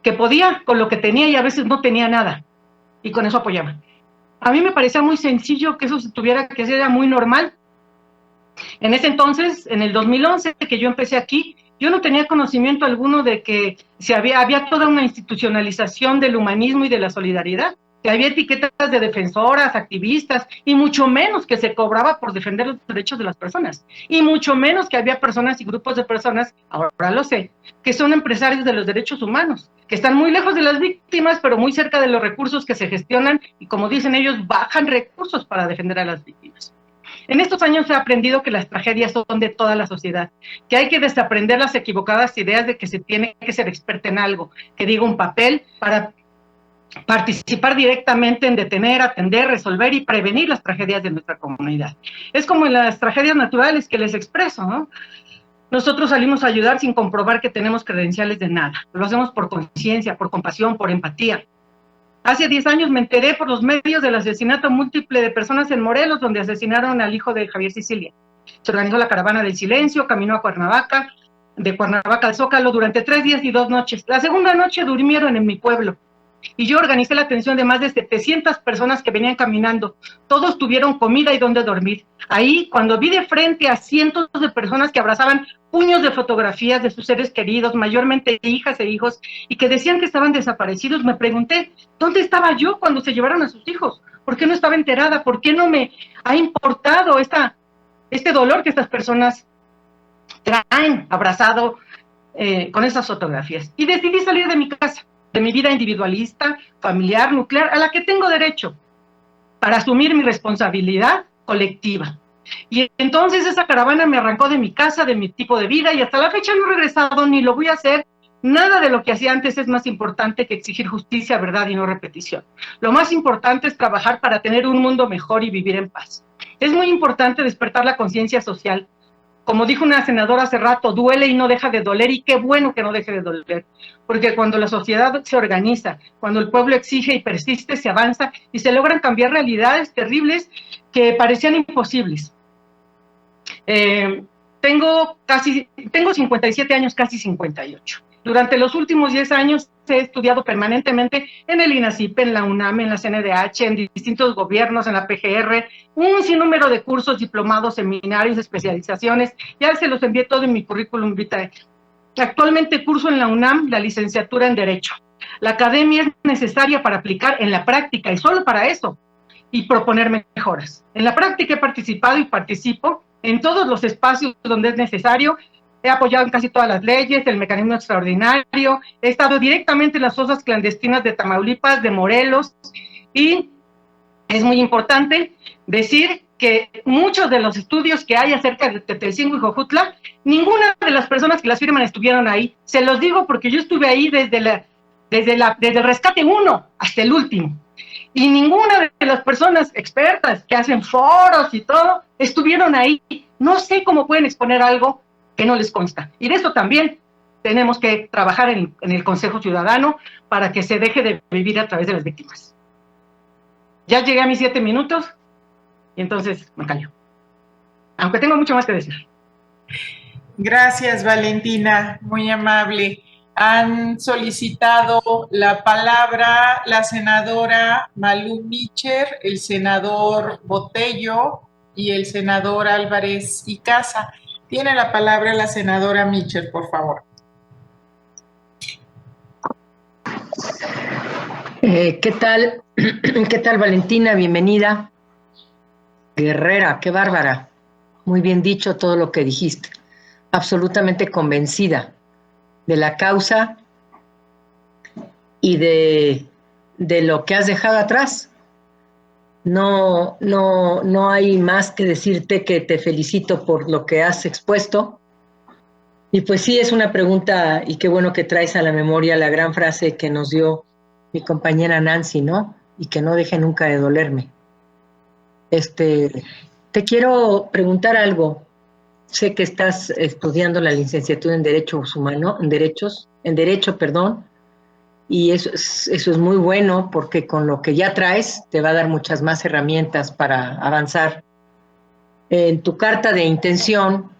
que podía con lo que tenía y a veces no tenía nada, y con eso apoyaba. A mí me parecía muy sencillo que eso se tuviera que hacer, era muy normal. En ese entonces, en el 2011, que yo empecé aquí, yo no tenía conocimiento alguno de que había toda una institucionalización del humanismo y de la solidaridad, que había etiquetas de defensoras, activistas, y mucho menos que se cobraba por defender los derechos de las personas, y mucho menos que había personas y grupos de personas, ahora lo sé, que son empresarios de los derechos humanos, que están muy lejos de las víctimas, pero muy cerca de los recursos que se gestionan, y como dicen ellos, bajan recursos para defender a las víctimas. En estos años he aprendido que las tragedias son de toda la sociedad, que hay que desaprender las equivocadas ideas de que se tiene que ser experta en algo, que diga un papel para participar directamente en detener, atender, resolver y prevenir las tragedias de nuestra comunidad. Es como en las tragedias naturales que les expreso, ¿no? Nosotros salimos a ayudar sin comprobar que tenemos credenciales de nada. Lo hacemos por conciencia, por compasión, por empatía. Hace 10 años me enteré por los medios del asesinato múltiple de personas en Morelos, donde asesinaron al hijo de Javier Sicilia. Se organizó la Caravana del Silencio, caminó a Cuernavaca, de Cuernavaca al Zócalo durante 3 días y 2 noches. La segunda noche durmieron en mi pueblo. Y yo organicé la atención de más de 700 personas que venían caminando. Todos tuvieron comida y donde dormir. Ahí, cuando vi de frente a cientos de personas que abrazaban puños de fotografías de sus seres queridos, mayormente hijas e hijos, y que decían que estaban desaparecidos, me pregunté, ¿dónde estaba yo cuando se llevaron a sus hijos? ¿Por qué no estaba enterada? ¿Por qué no me ha importado este dolor que estas personas traen abrazado con esas fotografías? Y decidí salir de mi casa, de mi vida individualista, familiar, nuclear, a la que tengo derecho, para asumir mi responsabilidad colectiva. Y entonces esa caravana me arrancó de mi casa, de mi tipo de vida, y hasta la fecha no he regresado, ni lo voy a hacer. Nada de lo que hacía antes es más importante que exigir justicia, verdad y no repetición. Lo más importante es trabajar para tener un mundo mejor y vivir en paz. Es muy importante despertar la conciencia social. Como dijo una senadora hace rato, duele y no deja de doler, y qué bueno que no deje de doler, porque cuando la sociedad se organiza, cuando el pueblo exige y persiste, se avanza y se logran cambiar realidades terribles que parecían imposibles. Tengo 57 años, casi 58. Durante los últimos 10 años he estudiado permanentemente en el INACIP, en la UNAM, en la CNDH, en distintos gobiernos, en la PGR, un sinnúmero de cursos, diplomados, seminarios, especializaciones. Ya se los envié todo en mi currículum vitae. Actualmente curso en la UNAM la licenciatura en Derecho. La academia es necesaria para aplicar en la práctica, y solo para eso, y proponer mejoras. En la práctica he participado y participo en todos los espacios donde es necesario. He apoyado en casi todas las leyes, el mecanismo extraordinario, he estado directamente en las fosas clandestinas de Tamaulipas, de Morelos, y es muy importante decir que muchos de los estudios que hay acerca de Tetelcingo y Jojutla, ninguna de las personas que las firman estuvieron ahí. Se los digo porque yo estuve ahí desde el rescate 1 hasta el último. Y ninguna de las personas expertas que hacen foros y todo, estuvieron ahí. No sé cómo pueden exponer algo que no les consta. Y de eso también tenemos que trabajar en el Consejo Ciudadano para que se deje de vivir a través de las víctimas. Ya llegué a mis 7 minutos y entonces me callo. Aunque tengo mucho más que decir. Gracias, Valentina, muy amable. Han solicitado la palabra la senadora Malú Micher, el senador Botello y el senador Álvarez y Casa. Tiene la palabra la senadora Micher, por favor. ¿Qué tal? ¿Qué tal, Valentina? Bienvenida. Guerrera, qué bárbara. Muy bien dicho todo lo que dijiste. Absolutamente convencida de la causa y de lo que has dejado atrás. No hay más que decirte que te felicito por lo que has expuesto. Y pues sí, es una pregunta, y qué bueno que traes a la memoria la gran frase que nos dio mi compañera Nancy, ¿no? Y que no deje nunca de dolerme. Te quiero preguntar algo. Sé que estás estudiando la licenciatura en Derechos Humanos, en Derecho, y eso es muy bueno porque con lo que ya traes te va a dar muchas más herramientas para avanzar. En tu carta de intención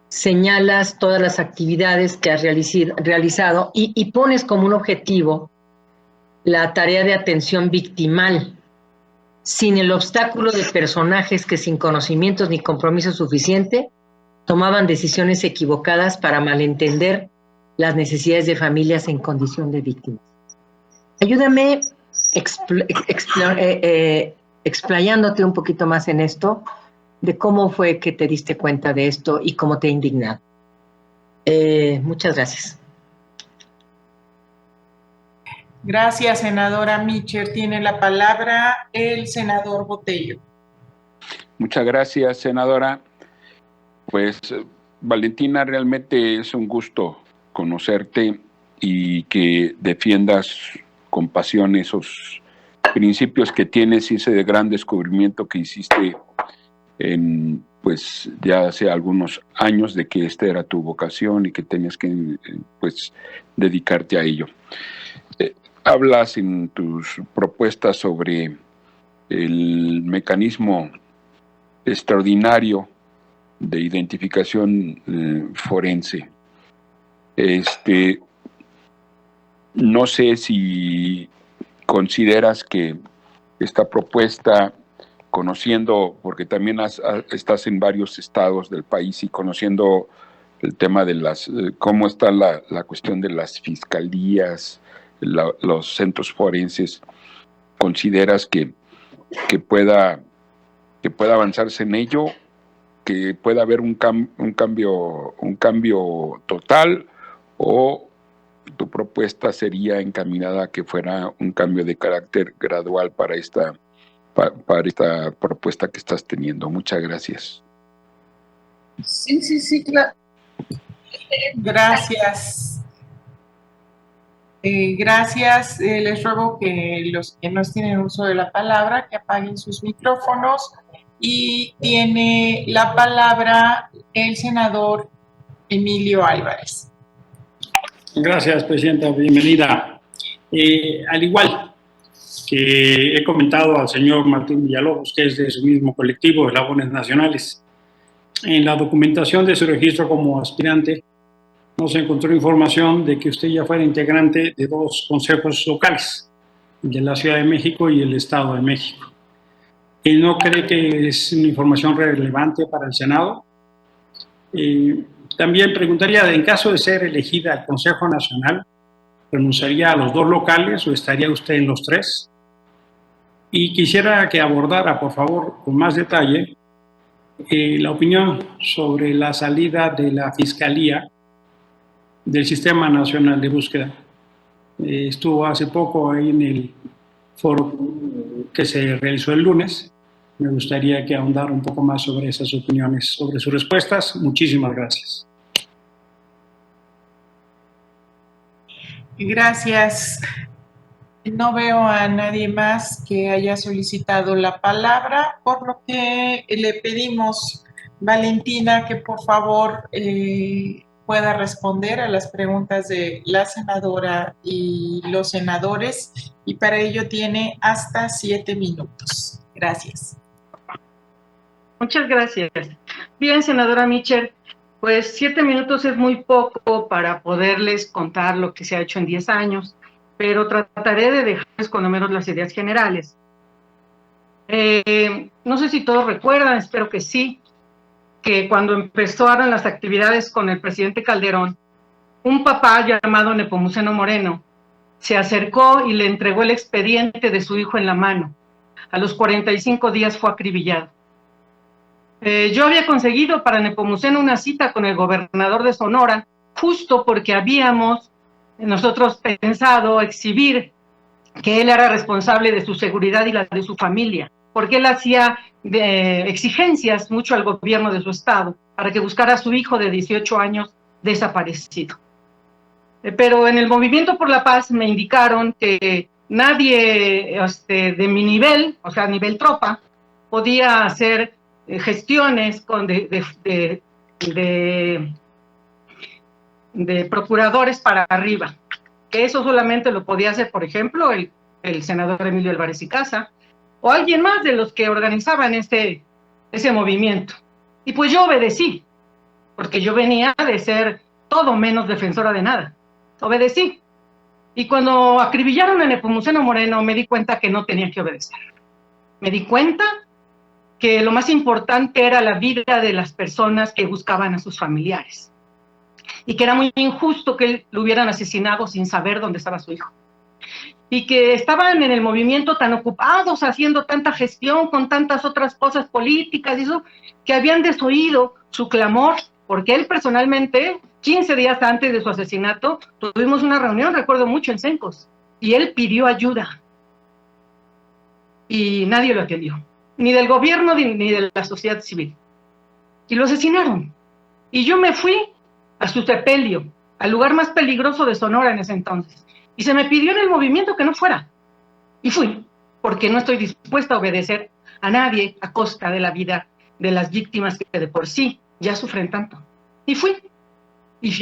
señalas todas las actividades que has realizado y pones como un objetivo la tarea de atención victimal, sin el obstáculo de personajes que sin conocimientos ni compromiso suficiente tomaban decisiones equivocadas para malentender las necesidades de familias en condición de víctimas. Ayúdame explayándote un poquito más en esto, de cómo fue que te diste cuenta de esto y cómo te ha indignado. Muchas gracias. Gracias, senadora Mitchell. Tiene la palabra el senador Botello. Muchas gracias, senadora. Pues, Valentina, realmente es un gusto conocerte y que defiendas con pasión esos principios que tienes y ese gran descubrimiento que hiciste en, pues, ya hace algunos años de que esta era tu vocación y que tenías que, pues, dedicarte a ello. Hablas en tus propuestas sobre el mecanismo extraordinario de identificación forense. No sé si consideras que esta propuesta, conociendo, porque también estás en varios estados del país y conociendo el tema de cómo está la cuestión de las fiscalías, los centros forenses, ¿consideras que pueda avanzarse en ello, que pueda haber un cambio total, o tu propuesta sería encaminada a que fuera un cambio de carácter gradual para esta propuesta que estás teniendo? Muchas gracias. Sí, claro. Gracias. Gracias. Les ruego que los que no tienen uso de la palabra, que apaguen sus micrófonos. Y tiene la palabra el senador Emilio Álvarez. Gracias, presidenta. Bienvenida. Al igual que he comentado al señor Martín Villalobos, que es de su mismo colectivo, Eslabones Nacionales, en la documentación de su registro como aspirante, nos encontró información de que usted ya fuera integrante de 2 consejos locales, de la Ciudad de México y el Estado de México. ¿Y no cree que es una información relevante para el Senado? También preguntaría, en caso de ser elegida al Consejo Nacional, ¿renunciaría a los 2 locales o estaría usted en los 3? Y quisiera que abordara, por favor, con más detalle, la opinión sobre la salida de la Fiscalía del Sistema Nacional de Búsqueda. Estuvo hace poco ahí en el foro que se realizó el lunes. Me gustaría que ahondara un poco más sobre esas opiniones, sobre sus respuestas. Muchísimas gracias. Gracias. No veo a nadie más que haya solicitado la palabra, por lo que le pedimos, Valentina, que por favor pueda responder a las preguntas de la senadora y los senadores, y para ello tiene hasta 7 minutos. Gracias. Muchas gracias. Bien, senadora Mitchell, pues 7 minutos es muy poco para poderles contar lo que se ha hecho en 10 años, pero trataré de dejarles con lo menos las ideas generales. No sé si todos recuerdan, espero que sí, que cuando empezaron las actividades con el presidente Calderón, un papá llamado Nepomuceno Moreno se acercó y le entregó el expediente de su hijo en la mano. A los 45 días fue acribillado. Yo había conseguido para Nepomuceno una cita con el gobernador de Sonora, justo porque habíamos nosotros pensado exhibir que él era responsable de su seguridad y la de su familia, porque él hacía exigencias mucho al gobierno de su estado para que buscara a su hijo de 18 años desaparecido. Pero en el Movimiento por la Paz me indicaron que nadie de mi nivel, o sea, nivel tropa, podía hacer gestiones de procuradores para arriba. que eso solamente lo podía hacer, por ejemplo, el senador Emilio Álvarez y Casa, o alguien más de los que organizaban ese movimiento. Y pues yo obedecí, porque yo venía de ser todo menos defensora de nada. Obedecí. Y cuando acribillaron a Nepomuceno Moreno, me di cuenta que no tenía que obedecer. Me di cuenta que lo más importante era la vida de las personas que buscaban a sus familiares. Y que era muy injusto que lo hubieran asesinado sin saber dónde estaba su hijo. Y que estaban en el movimiento tan ocupados haciendo tanta gestión con tantas otras cosas políticas y eso, que habían desoído su clamor, porque él personalmente, 15 días antes de su asesinato, tuvimos una reunión, recuerdo mucho, en Cencos, y él pidió ayuda. Y nadie lo atendió, ni del gobierno ni de la sociedad civil. Y lo asesinaron. Y yo me fui a su sepelio, al lugar más peligroso de Sonora en ese entonces. Y se me pidió en el movimiento que no fuera. Y fui, porque no estoy dispuesta a obedecer a nadie a costa de la vida de las víctimas que de por sí ya sufren tanto. Y fui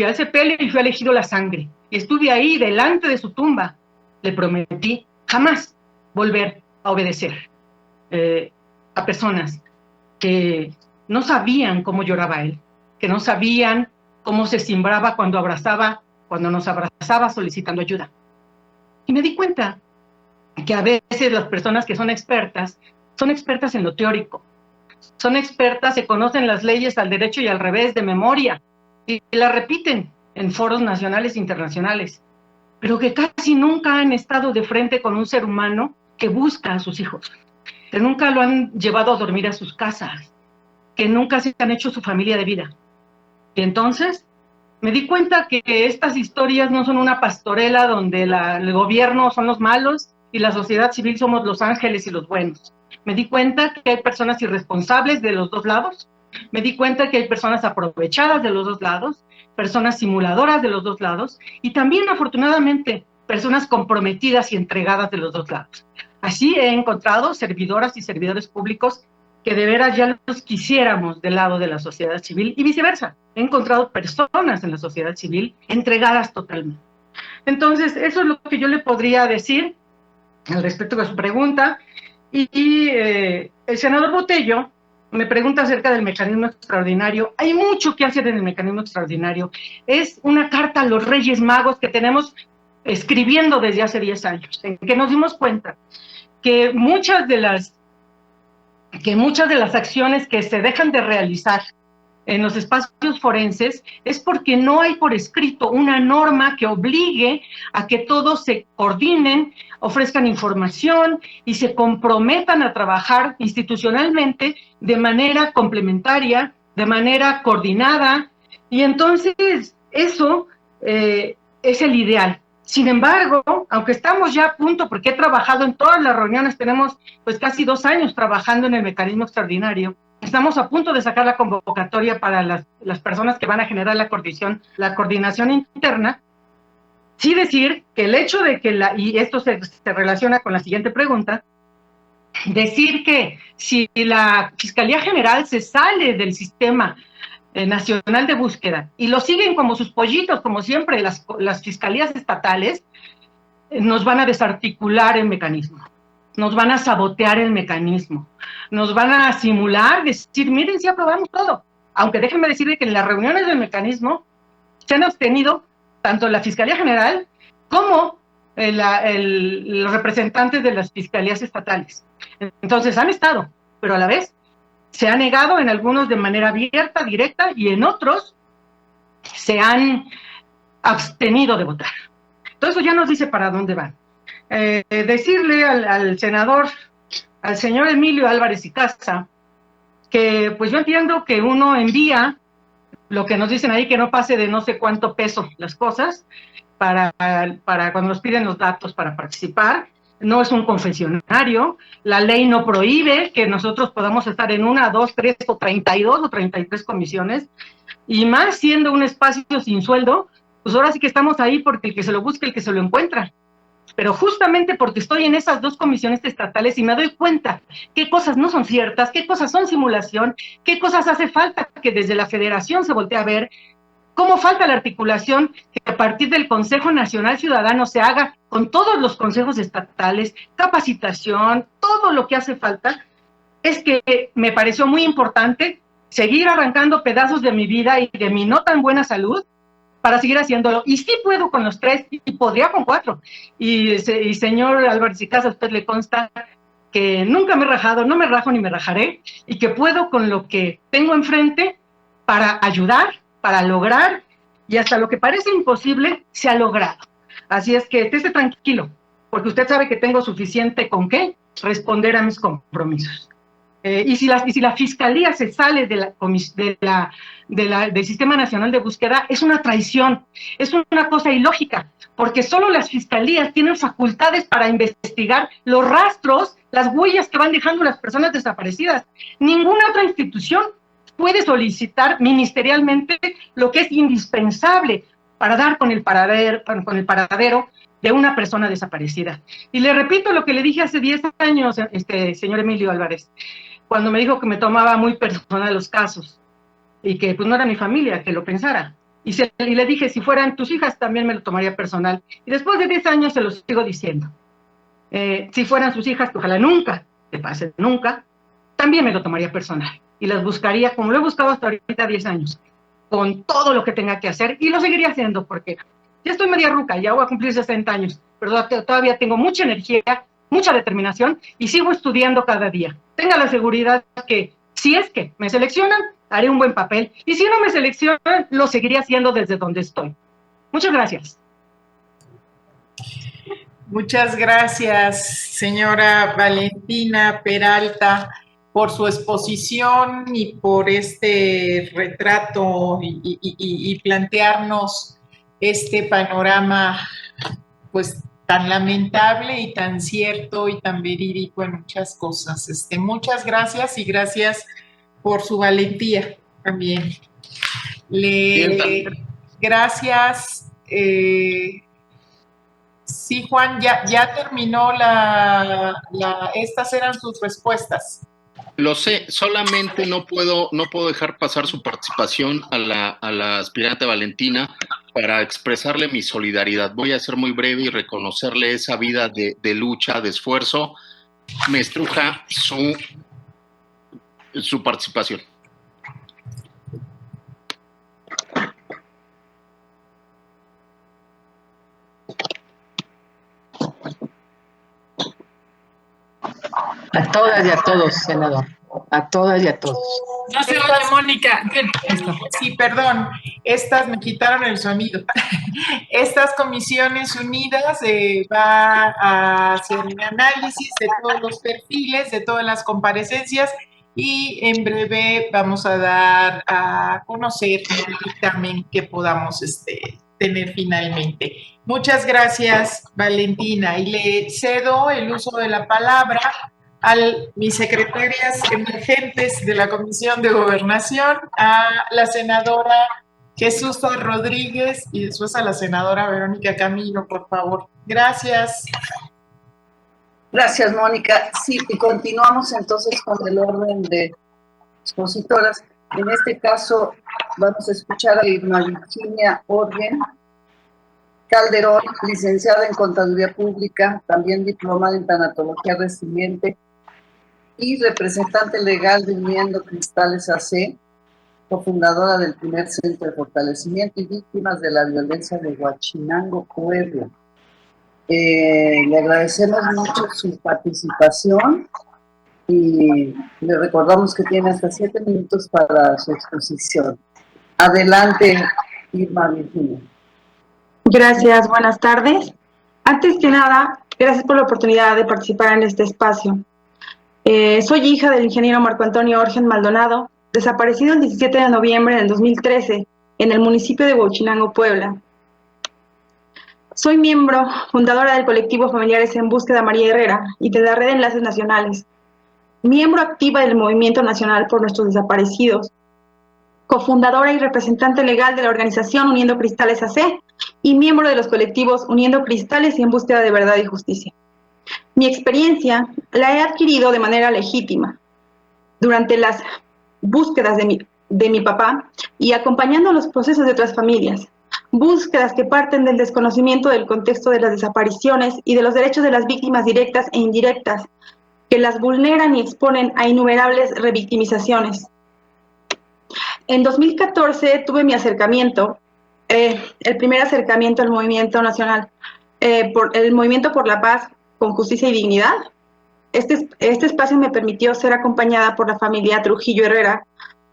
al sepelio y fui elegido la sangre. Y estuve ahí delante de su tumba. Le prometí jamás volver a obedecer a personas que no sabían cómo lloraba él, que no sabían cómo se cimbraba cuando nos abrazaba solicitando ayuda. Y me di cuenta que a veces las personas que son expertas en lo teórico, son expertas, se conocen las leyes al derecho y al revés de memoria, y las repiten en foros nacionales e internacionales, pero que casi nunca han estado de frente con un ser humano que busca a sus hijos, que nunca lo han llevado a dormir a sus casas, que nunca se han hecho su familia de vida. Y entonces me di cuenta que estas historias no son una pastorela donde el gobierno son los malos y la sociedad civil somos los ángeles y los buenos. Me di cuenta que hay personas irresponsables de los dos lados. Me di cuenta que hay personas aprovechadas de los dos lados, personas simuladoras de los dos lados y también, afortunadamente, personas comprometidas y entregadas de los dos lados. Así he encontrado servidoras y servidores públicos que de veras ya los quisiéramos del lado de la sociedad civil y viceversa. He encontrado personas en la sociedad civil entregadas totalmente. Entonces, eso es lo que yo le podría decir al respecto de su pregunta. Y el senador Botello me pregunta acerca del mecanismo extraordinario. Hay mucho que hacer en el mecanismo extraordinario. Es una carta a los Reyes Magos que tenemos escribiendo desde hace 10 años, en que nos dimos cuenta que muchas de las acciones que se dejan de realizar en los espacios forenses es porque no hay por escrito una norma que obligue a que todos se coordinen, ofrezcan información y se comprometan a trabajar institucionalmente de manera complementaria, de manera coordinada, y entonces eso es el ideal. Sin embargo, aunque estamos ya a punto, porque he trabajado en todas las reuniones, tenemos pues casi 2 años trabajando en el mecanismo extraordinario, estamos a punto de sacar la convocatoria para las personas que van a generar la coordinación interna. Sí decir que el hecho de que y esto se relaciona con la siguiente pregunta, decir que si la Fiscalía General se sale del sistema nacional de búsqueda y lo siguen como sus pollitos, como siempre las fiscalías estatales, nos van a desarticular el mecanismo, nos van a sabotear el mecanismo, nos van a simular, decir, miren, sí aprobamos todo, aunque déjenme decirle que en las reuniones del mecanismo se han abstenido tanto la Fiscalía General como los representantes de las fiscalías estatales. Entonces han estado, pero a la vez se ha negado en algunos de manera abierta, directa, y en otros se han abstenido de votar. Todo eso ya nos dice para dónde van. Decirle al señor Emilio Álvarez y Casa, que pues yo entiendo que uno envía lo que nos dicen ahí, que no pase de no sé cuánto peso las cosas, para cuando nos piden los datos para participar. No es un confesionario, la ley no prohíbe que nosotros podamos estar en 1, 2, 3 o 32 o 33 comisiones, y más siendo un espacio sin sueldo, pues ahora sí que estamos ahí porque el que se lo busca, el que se lo encuentra. Pero justamente porque estoy en esas 2 comisiones estatales y me doy cuenta qué cosas no son ciertas, qué cosas son simulación, qué cosas hace falta que desde la federación se voltee a ver, ¿Cómo falta la articulación que a partir del Consejo Nacional Ciudadano se haga con todos los consejos estatales, capacitación, todo lo que hace falta? Es que me pareció muy importante seguir arrancando pedazos de mi vida y de mi no tan buena salud para seguir haciéndolo. Y sí puedo con los 3 y podría con 4. Y señor Álvarez y Casa, a usted le consta que nunca me he rajado, no me rajo ni me rajaré, y que puedo con lo que tengo enfrente para ayudar, para lograr, y hasta lo que parece imposible se ha logrado. Así es que esté tranquilo, porque usted sabe que tengo suficiente con qué responder a mis compromisos. Y si la Fiscalía se sale del Sistema Nacional de Búsqueda, es una traición, es una cosa ilógica, porque solo las fiscalías tienen facultades para investigar los rastros, las huellas que van dejando las personas desaparecidas. Ninguna otra institución puede solicitar ministerialmente lo que es indispensable para dar con el paradero de una persona desaparecida. Y le repito lo que le dije hace 10 años, señor Emilio Álvarez, cuando me dijo que me tomaba muy personal los casos y que pues no era mi familia, que lo pensara. Y le dije, si fueran tus hijas también me lo tomaría personal. Y después de 10 años se lo sigo diciendo. Si fueran sus hijas, que ojalá nunca te pase, nunca, también me lo tomaría personal. Y las buscaría como lo he buscado hasta ahorita 10 años, con todo lo que tenga que hacer, y lo seguiría haciendo porque ya estoy media ruca, ya voy a cumplir 60 años, pero todavía tengo mucha energía, mucha determinación y sigo estudiando cada día. Tenga la seguridad que si es que me seleccionan, haré un buen papel, y si no me seleccionan, lo seguiré haciendo desde donde estoy. Muchas gracias. Muchas gracias, señora Valentina Peralta, por su exposición y por este retrato y plantearnos este panorama, pues, tan lamentable y tan cierto y tan verídico en muchas cosas. Muchas gracias y gracias por su valentía también. Gracias. Sí, Juan, ya terminó estas eran sus respuestas. Lo sé, solamente no puedo dejar pasar su participación a la aspirante Valentina para expresarle mi solidaridad. Voy a ser muy breve y reconocerle esa vida de lucha, de esfuerzo. Me estruja su participación. A todas y a todos, senador. A todas y a todos. No se oye, Mónica. Sí, perdón. Me quitaron el sonido. Estas comisiones unidas va a hacer un análisis de todos los perfiles, de todas las comparecencias, y en breve vamos a dar a conocer el dictamen que podamos tener finalmente. Muchas gracias, Valentina. Y le cedo el uso de la palabra a mis secretarias emergentes de la Comisión de Gobernación, a la senadora Jesús Rodríguez y después a la senadora Verónica Camino, por favor. Gracias. Gracias, Mónica. Sí, y continuamos entonces con el orden de expositoras. En este caso vamos a escuchar a Irma Virginia Orgen Calderón, licenciada en Contaduría Pública, también diplomada en Tanatología Resiliente y representante legal de Uniendo Cristales AC, cofundadora del primer Centro de Fortalecimiento y Víctimas de la Violencia de Huachinango, Puebla. Le agradecemos mucho su participación y le recordamos que tiene hasta 7 minutos para su exposición. Adelante, Irma Virginia. Gracias, buenas tardes. Antes que nada, gracias por la oportunidad de participar en este espacio. Soy hija del ingeniero Marco Antonio Orgen Maldonado, desaparecido el 17 de noviembre del 2013 en el municipio de Huachinango, Puebla. Soy miembro fundadora del colectivo Familiares en Búsqueda María Herrera y de la Red de Enlaces Nacionales, miembro activa del Movimiento Nacional por Nuestros Desaparecidos, cofundadora y representante legal de la organización Uniendo Cristales AC y miembro de los colectivos Uniendo Cristales y En Búsqueda de Verdad y Justicia. Mi experiencia la he adquirido de manera legítima durante las búsquedas de de mi papá y acompañando los procesos de otras familias. Búsquedas que parten del desconocimiento del contexto de las desapariciones y de los derechos de las víctimas directas e indirectas, que las vulneran y exponen a innumerables revictimizaciones. En 2014 tuve mi acercamiento, el primer acercamiento al movimiento nacional, el Movimiento por la Paz con Justicia y Dignidad. Este espacio me permitió ser acompañada por la familia Trujillo Herrera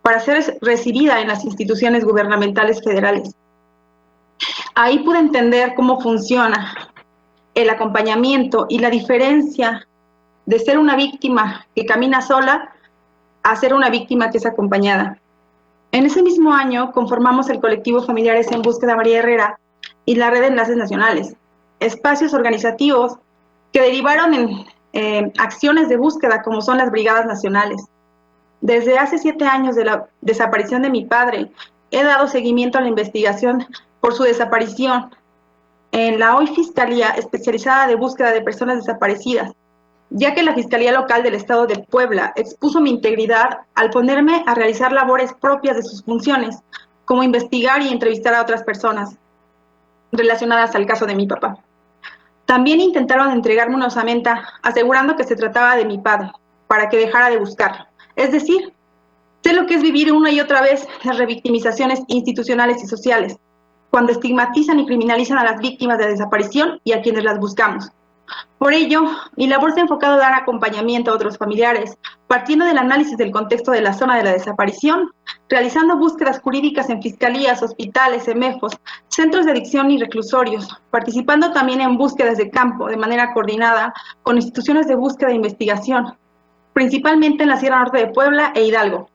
para ser recibida en las instituciones gubernamentales federales. Ahí pude entender cómo funciona el acompañamiento y la diferencia de ser una víctima que camina sola a ser una víctima que es acompañada. En ese mismo año conformamos el colectivo Familiares en Búsqueda María Herrera y la Red de Enlaces Nacionales, espacios organizativos que derivaron en acciones de búsqueda como son las Brigadas Nacionales. Desde hace 7 años de la desaparición de mi padre, he dado seguimiento a la investigación por su desaparición en la hoy Fiscalía Especializada de Búsqueda de Personas Desaparecidas, ya que la Fiscalía Local del Estado de Puebla expuso mi integridad al ponerme a realizar labores propias de sus funciones, como investigar y entrevistar a otras personas relacionadas al caso de mi papá. También intentaron entregarme una osamenta asegurando que se trataba de mi padre, para que dejara de buscarlo. Es decir, sé lo que es vivir una y otra vez las revictimizaciones institucionales y sociales, cuando estigmatizan y criminalizan a las víctimas de desaparición y a quienes las buscamos. Por ello, mi labor se ha enfocado a dar acompañamiento a otros familiares, partiendo del análisis del contexto de la zona de la desaparición, realizando búsquedas jurídicas en fiscalías, hospitales, CEMEFOS, centros de adicción y reclusorios, participando también en búsquedas de campo de manera coordinada con instituciones de búsqueda e investigación, principalmente en la Sierra Norte de Puebla e Hidalgo.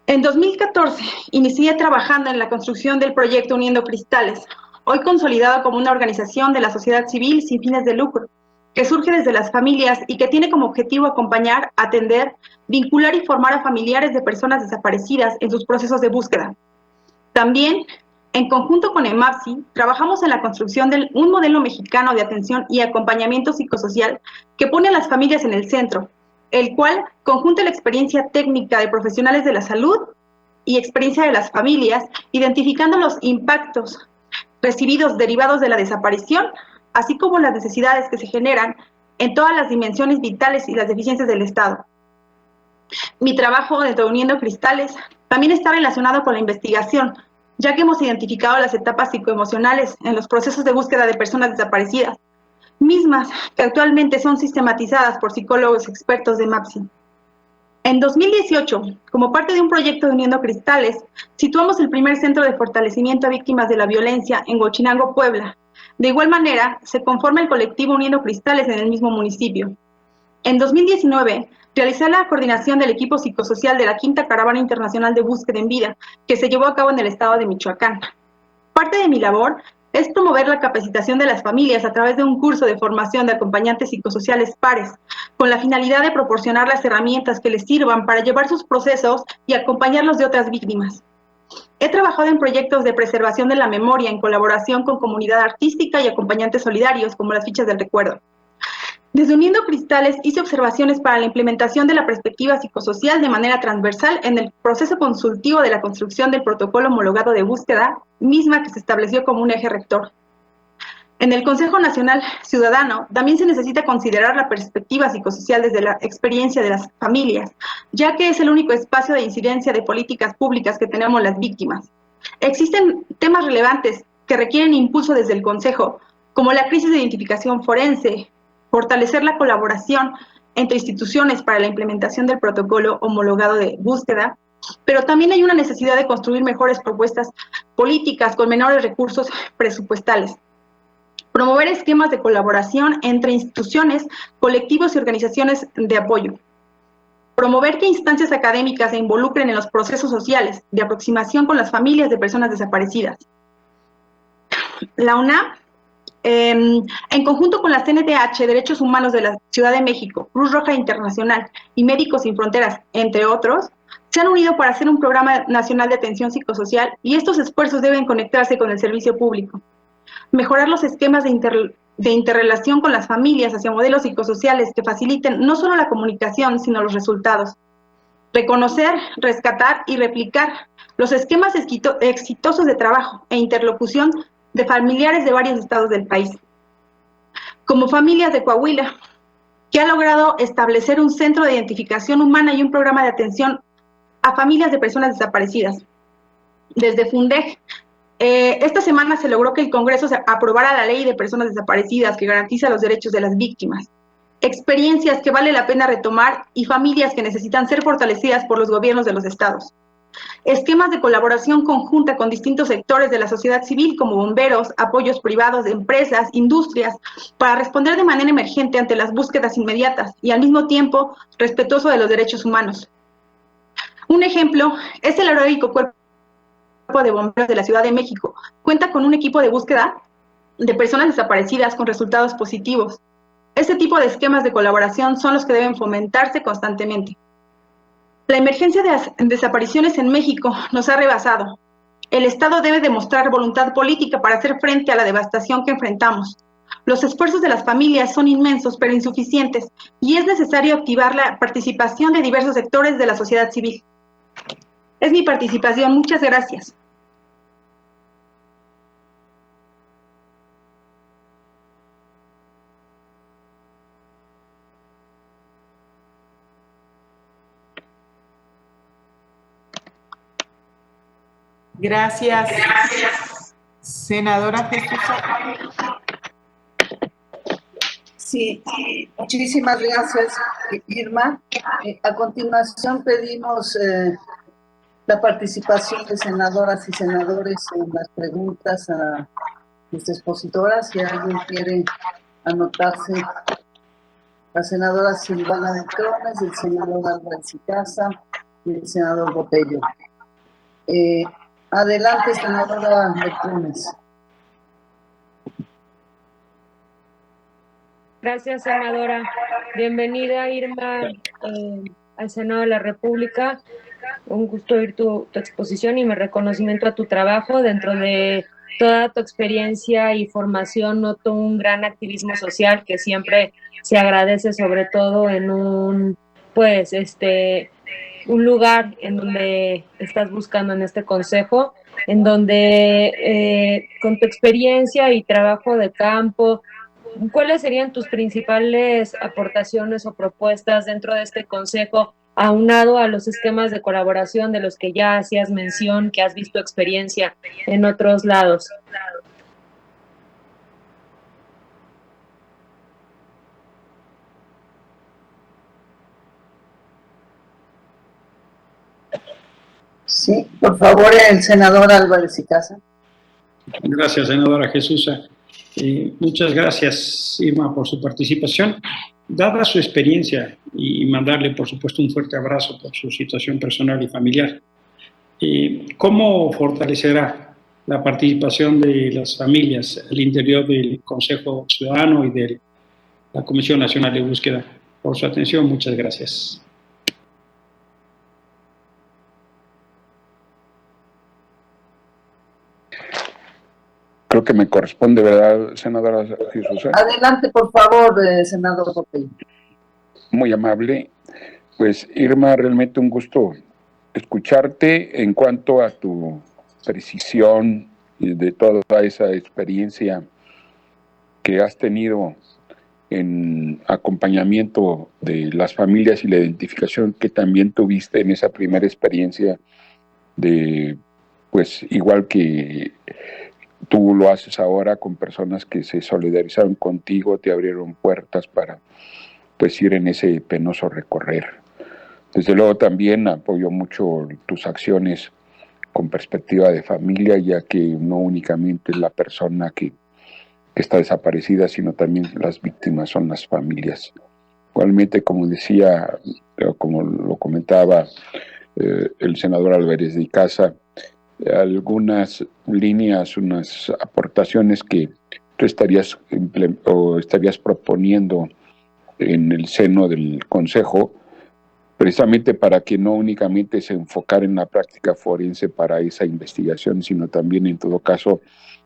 En 2014, inicié trabajando en la construcción del proyecto Uniendo Cristales, hoy consolidado como una organización de la sociedad civil sin fines de lucro, que surge desde las familias y que tiene como objetivo acompañar, atender, vincular y formar a familiares de personas desaparecidas en sus procesos de búsqueda. También, en conjunto con EMAPSI, trabajamos en la construcción de un modelo mexicano de atención y acompañamiento psicosocial que pone a las familias en el centro, el cual conjunta la experiencia técnica de profesionales de la salud y experiencia de las familias, identificando los impactos recibidos derivados de la desaparición, así como las necesidades que se generan en todas las dimensiones vitales y las deficiencias del Estado. Mi trabajo dentro de Uniendo Cristales también está relacionado con la investigación, ya que hemos identificado las etapas psicoemocionales en los procesos de búsqueda de personas desaparecidas, mismas que actualmente son sistematizadas por psicólogos expertos de MAPSI. En 2018, como parte de un proyecto de Uniendo Cristales, situamos el primer centro de fortalecimiento a víctimas de la violencia en Huachinango, Puebla. De igual manera, se conforma el colectivo Uniendo Cristales en el mismo municipio. En 2019, realicé la coordinación del equipo psicosocial de la Quinta Caravana Internacional de Búsqueda en Vida, que se llevó a cabo en el estado de Michoacán. Parte de mi labor es promover la capacitación de las familias a través de un curso de formación de acompañantes psicosociales pares, con la finalidad de proporcionar las herramientas que les sirvan para llevar sus procesos y acompañarlos de otras víctimas. He trabajado en proyectos de preservación de la memoria en colaboración con comunidad artística y acompañantes solidarios, como las fichas del recuerdo. Desde Uniendo Cristales hice observaciones para la implementación de la perspectiva psicosocial de manera transversal en el proceso consultivo de la construcción del protocolo homologado de búsqueda, misma que se estableció como un eje rector. En el Consejo Nacional Ciudadano también se necesita considerar la perspectiva psicosocial desde la experiencia de las familias, ya que es el único espacio de incidencia de políticas públicas que tenemos las víctimas. Existen temas relevantes que requieren impulso desde el Consejo, como la crisis de identificación forense, fortalecer la colaboración entre instituciones para la implementación del protocolo homologado de búsqueda, pero también hay una necesidad de construir mejores propuestas políticas con menores recursos presupuestales. Promover esquemas de colaboración entre instituciones, colectivos y organizaciones de apoyo. Promover que instancias académicas se involucren en los procesos sociales de aproximación con las familias de personas desaparecidas. La UNAM, en conjunto con la CNDH, Derechos Humanos de la Ciudad de México, Cruz Roja Internacional y Médicos Sin Fronteras, entre otros, se han unido para hacer un programa nacional de atención psicosocial y estos esfuerzos deben conectarse con el servicio público. Mejorar los esquemas de interrelación con las familias hacia modelos psicosociales que faciliten no solo la comunicación, sino los resultados. reconocer, rescatar y replicar los esquemas exitosos de trabajo e interlocución de familiares de varios estados del país, como Familias de Coahuila, que ha logrado establecer un centro de identificación humana y un programa de atención a familias de personas desaparecidas. Desde FUNDEG, esta semana se logró que el Congreso aprobara la Ley de Personas Desaparecidas que garantiza los derechos de las víctimas. Experiencias que vale la pena retomar y familias que necesitan ser fortalecidas por los gobiernos de los estados. Esquemas de colaboración conjunta con distintos sectores de la sociedad civil como bomberos, apoyos privados de empresas, industrias, para responder de manera emergente ante las búsquedas inmediatas y al mismo tiempo respetuoso de los derechos humanos. Un ejemplo es el heroico Cuerpo de Bomberos de la Ciudad de México. Cuenta con un equipo de búsqueda de personas desaparecidas con resultados positivos. Este tipo de esquemas de colaboración son los que deben fomentarse constantemente. La emergencia de desapariciones en México nos ha rebasado. El Estado debe demostrar voluntad política para hacer frente a la devastación que enfrentamos. Los esfuerzos de las familias son inmensos pero insuficientes y es necesario activar la participación de diversos sectores de la sociedad civil. Es mi participación. Muchas gracias. Gracias. Senadora Jesús. Sí, muchísimas gracias, Irma. A continuación pedimos la participación de senadoras y senadores en las preguntas a las expositoras. Si alguien quiere anotarse, la senadora Silvana de Trones, el senador Álvarez y Casa y el senador Botello. Adelante, senadora de Trones. Gracias, senadora. Bienvenida, Irma, al Senado de la República. Un gusto oír tu exposición y mi reconocimiento a tu trabajo. Dentro de toda tu experiencia y formación noto un gran activismo social que siempre se agradece, sobre todo en un lugar en donde estás buscando en este consejo, en donde con tu experiencia y trabajo de campo, ¿cuáles serían tus principales aportaciones o propuestas dentro de este consejo, aunado a los esquemas de colaboración de los que ya hacías mención, que has visto experiencia en otros lados? Sí, por favor, el senador Álvarez y Casa. Gracias, senadora Jesús. Muchas gracias, Irma, por su participación. Dada su experiencia, y mandarle, por supuesto, un fuerte abrazo por su situación personal y familiar, ¿cómo fortalecerá la participación de las familias al interior del Consejo Ciudadano y de la Comisión Nacional de Búsqueda? Por su atención, muchas gracias. Creo que me corresponde, ¿verdad, senadora Jesús? Adelante, por favor, senador Botello. Muy amable. Pues, Irma, realmente un gusto escucharte en cuanto a tu precisión y de toda esa experiencia que has tenido en acompañamiento de las familias y la identificación que también tuviste en esa primera experiencia de, pues, igual que tú lo haces ahora con personas que se solidarizaron contigo, te abrieron puertas para, pues, ir en ese penoso recorrer. Desde luego también apoyo mucho tus acciones con perspectiva de familia, ya que no únicamente es la persona que está desaparecida, sino también las víctimas son las familias. Igualmente, como decía, como lo comentaba el senador Álvarez de Casa, algunas líneas, unas aportaciones que tú estarías proponiendo en el seno del Consejo, precisamente para que no únicamente se enfocara en la práctica forense para esa investigación, sino también, en todo caso,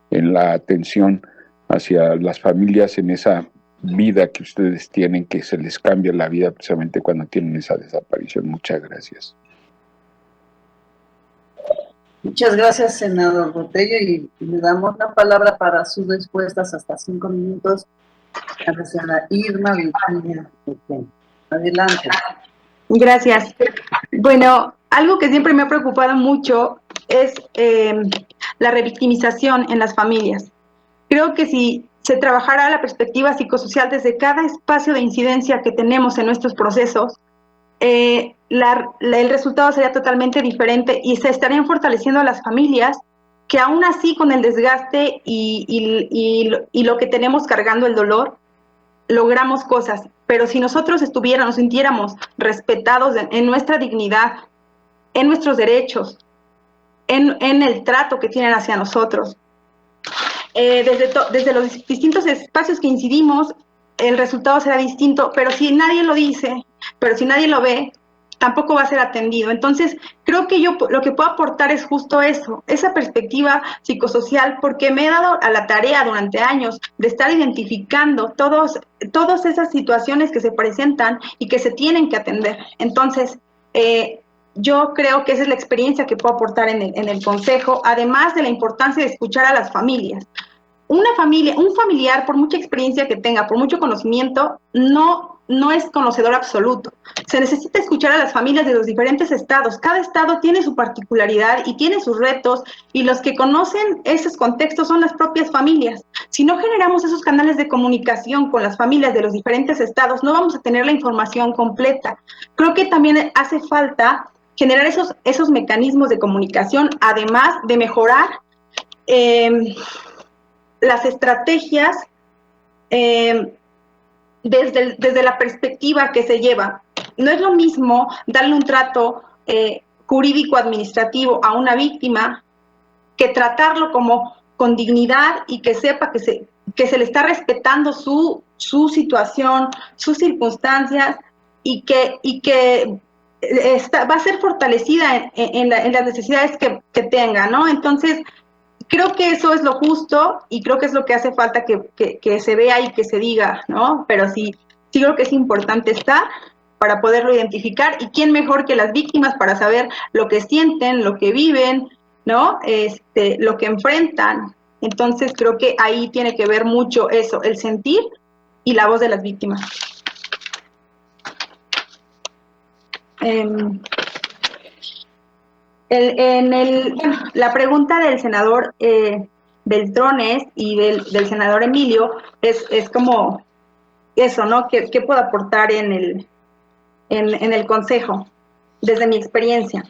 en la atención hacia las familias en esa vida que ustedes tienen, que se les cambia la vida precisamente cuando tienen esa desaparición. Muchas gracias. Muchas gracias, senador Botello, y le damos la palabra para sus respuestas hasta 5 minutos a la señora Irma Virginia. Adelante. Gracias. Bueno, algo que siempre me ha preocupado mucho es la revictimización en las familias. Creo que si se trabajara la perspectiva psicosocial desde cada espacio de incidencia que tenemos en nuestros procesos, el resultado sería totalmente diferente y se estarían fortaleciendo a las familias que aún así con el desgaste y lo que tenemos cargando el dolor, logramos cosas. Pero si nosotros nos sintiéramos respetados en nuestra dignidad, en nuestros derechos, en el trato que tienen hacia nosotros, desde los distintos espacios que incidimos, el resultado será distinto, pero si nadie lo dice, pero si nadie lo ve, tampoco va a ser atendido. Entonces, creo que yo lo que puedo aportar es justo eso, esa perspectiva psicosocial, porque me he dado a la tarea durante años de estar identificando todas esas situaciones que se presentan y que se tienen que atender. Entonces, yo creo que esa es la experiencia que puedo aportar en el consejo, además de la importancia de escuchar a las familias. Un familiar, por mucha experiencia que tenga, por mucho conocimiento, no es conocedor absoluto. Se necesita escuchar a las familias de los diferentes estados. Cada estado tiene su particularidad y tiene sus retos, y los que conocen esos contextos son las propias familias. Si no generamos esos canales de comunicación con las familias de los diferentes estados, no vamos a tener la información completa. Creo que también hace falta generar esos mecanismos de comunicación, además de mejorar las estrategias desde la perspectiva que se lleva. No es lo mismo darle un trato jurídico-administrativo a una víctima que tratarlo con dignidad y que sepa que se le está respetando su situación, sus circunstancias, y que va a ser fortalecida en las necesidades que tenga, ¿no? Entonces, creo que eso es lo justo y creo que es lo que hace falta que se vea y que se diga, ¿no? Pero sí creo que es importante estar para poderlo identificar, y quién mejor que las víctimas para saber lo que sienten, lo que viven, ¿no? Lo que enfrentan. Entonces creo que ahí tiene que ver mucho eso, el sentir y la voz de las víctimas. La pregunta del senador Beltrones y del senador Emilio es como eso, ¿no? ¿Qué puedo aportar en el consejo desde mi experiencia?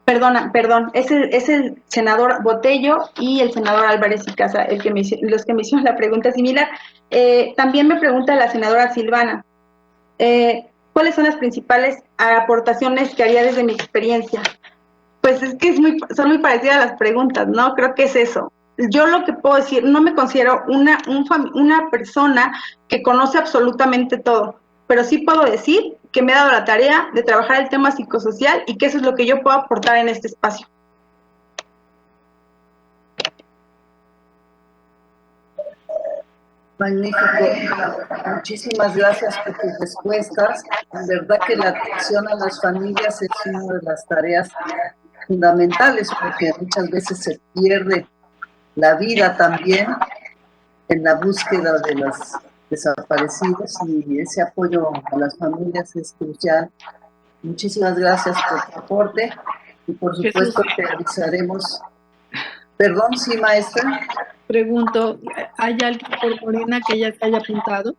Perdón, es el senador Botello y el senador Álvarez y Casa los que me hicieron la pregunta similar. También me pregunta la senadora Silvana, ¿cuáles son las principales aportaciones que haría desde mi experiencia? Pues es que son muy parecidas las preguntas, ¿no? Creo que es eso. Yo lo que puedo decir, no me considero una persona que conoce absolutamente todo, pero sí puedo decir que me he dado la tarea de trabajar el tema psicosocial y que eso es lo que yo puedo aportar en este espacio. Magnífico. Muchísimas gracias por tus respuestas. En verdad que la atención a las familias es una de las tareas fundamentales, porque muchas veces se pierde la vida también en la búsqueda de los desaparecidos, y ese apoyo a las familias es crucial. Muchísimas gracias por tu aporte, y por supuesto te avisaremos. Perdón, sí, maestra. Pregunto, ¿hay alguien por Morena que ya se haya apuntado?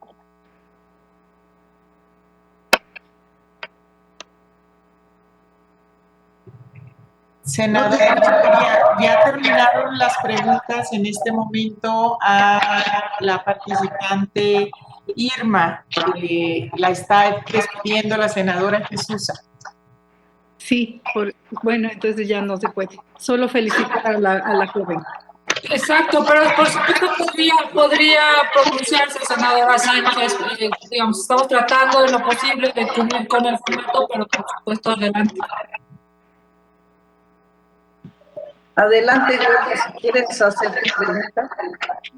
Senadora, ya terminaron las preguntas en este momento a la participante Irma, que la está despidiendo la senadora Jesús. Sí, bueno, entonces ya no se puede. Solo felicitar a la joven. Exacto, pero por supuesto podría pronunciarse, senadora Sánchez. Digamos, estamos tratando de lo posible de cumplir con el formato, pero por supuesto adelante. Adelante, Gloria, si quieres hacer tu pregunta.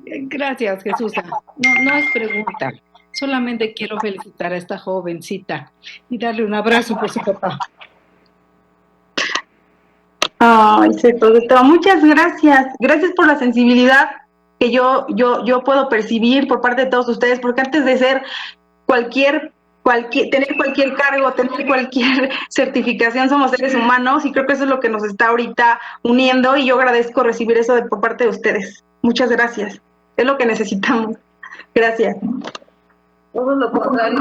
Gracias, Jesús. No es pregunta. Solamente quiero felicitar a esta jovencita y darle un abrazo por su papá. Ay, doctora, muchas gracias. Gracias por la sensibilidad que yo puedo percibir por parte de todos ustedes, porque antes de ser tener cualquier cargo, tener cualquier certificación, somos seres humanos, y creo que eso es lo que nos está ahorita uniendo, y yo agradezco recibir eso por parte de ustedes. Muchas gracias. Es lo que necesitamos. Gracias. Todo lo contrario,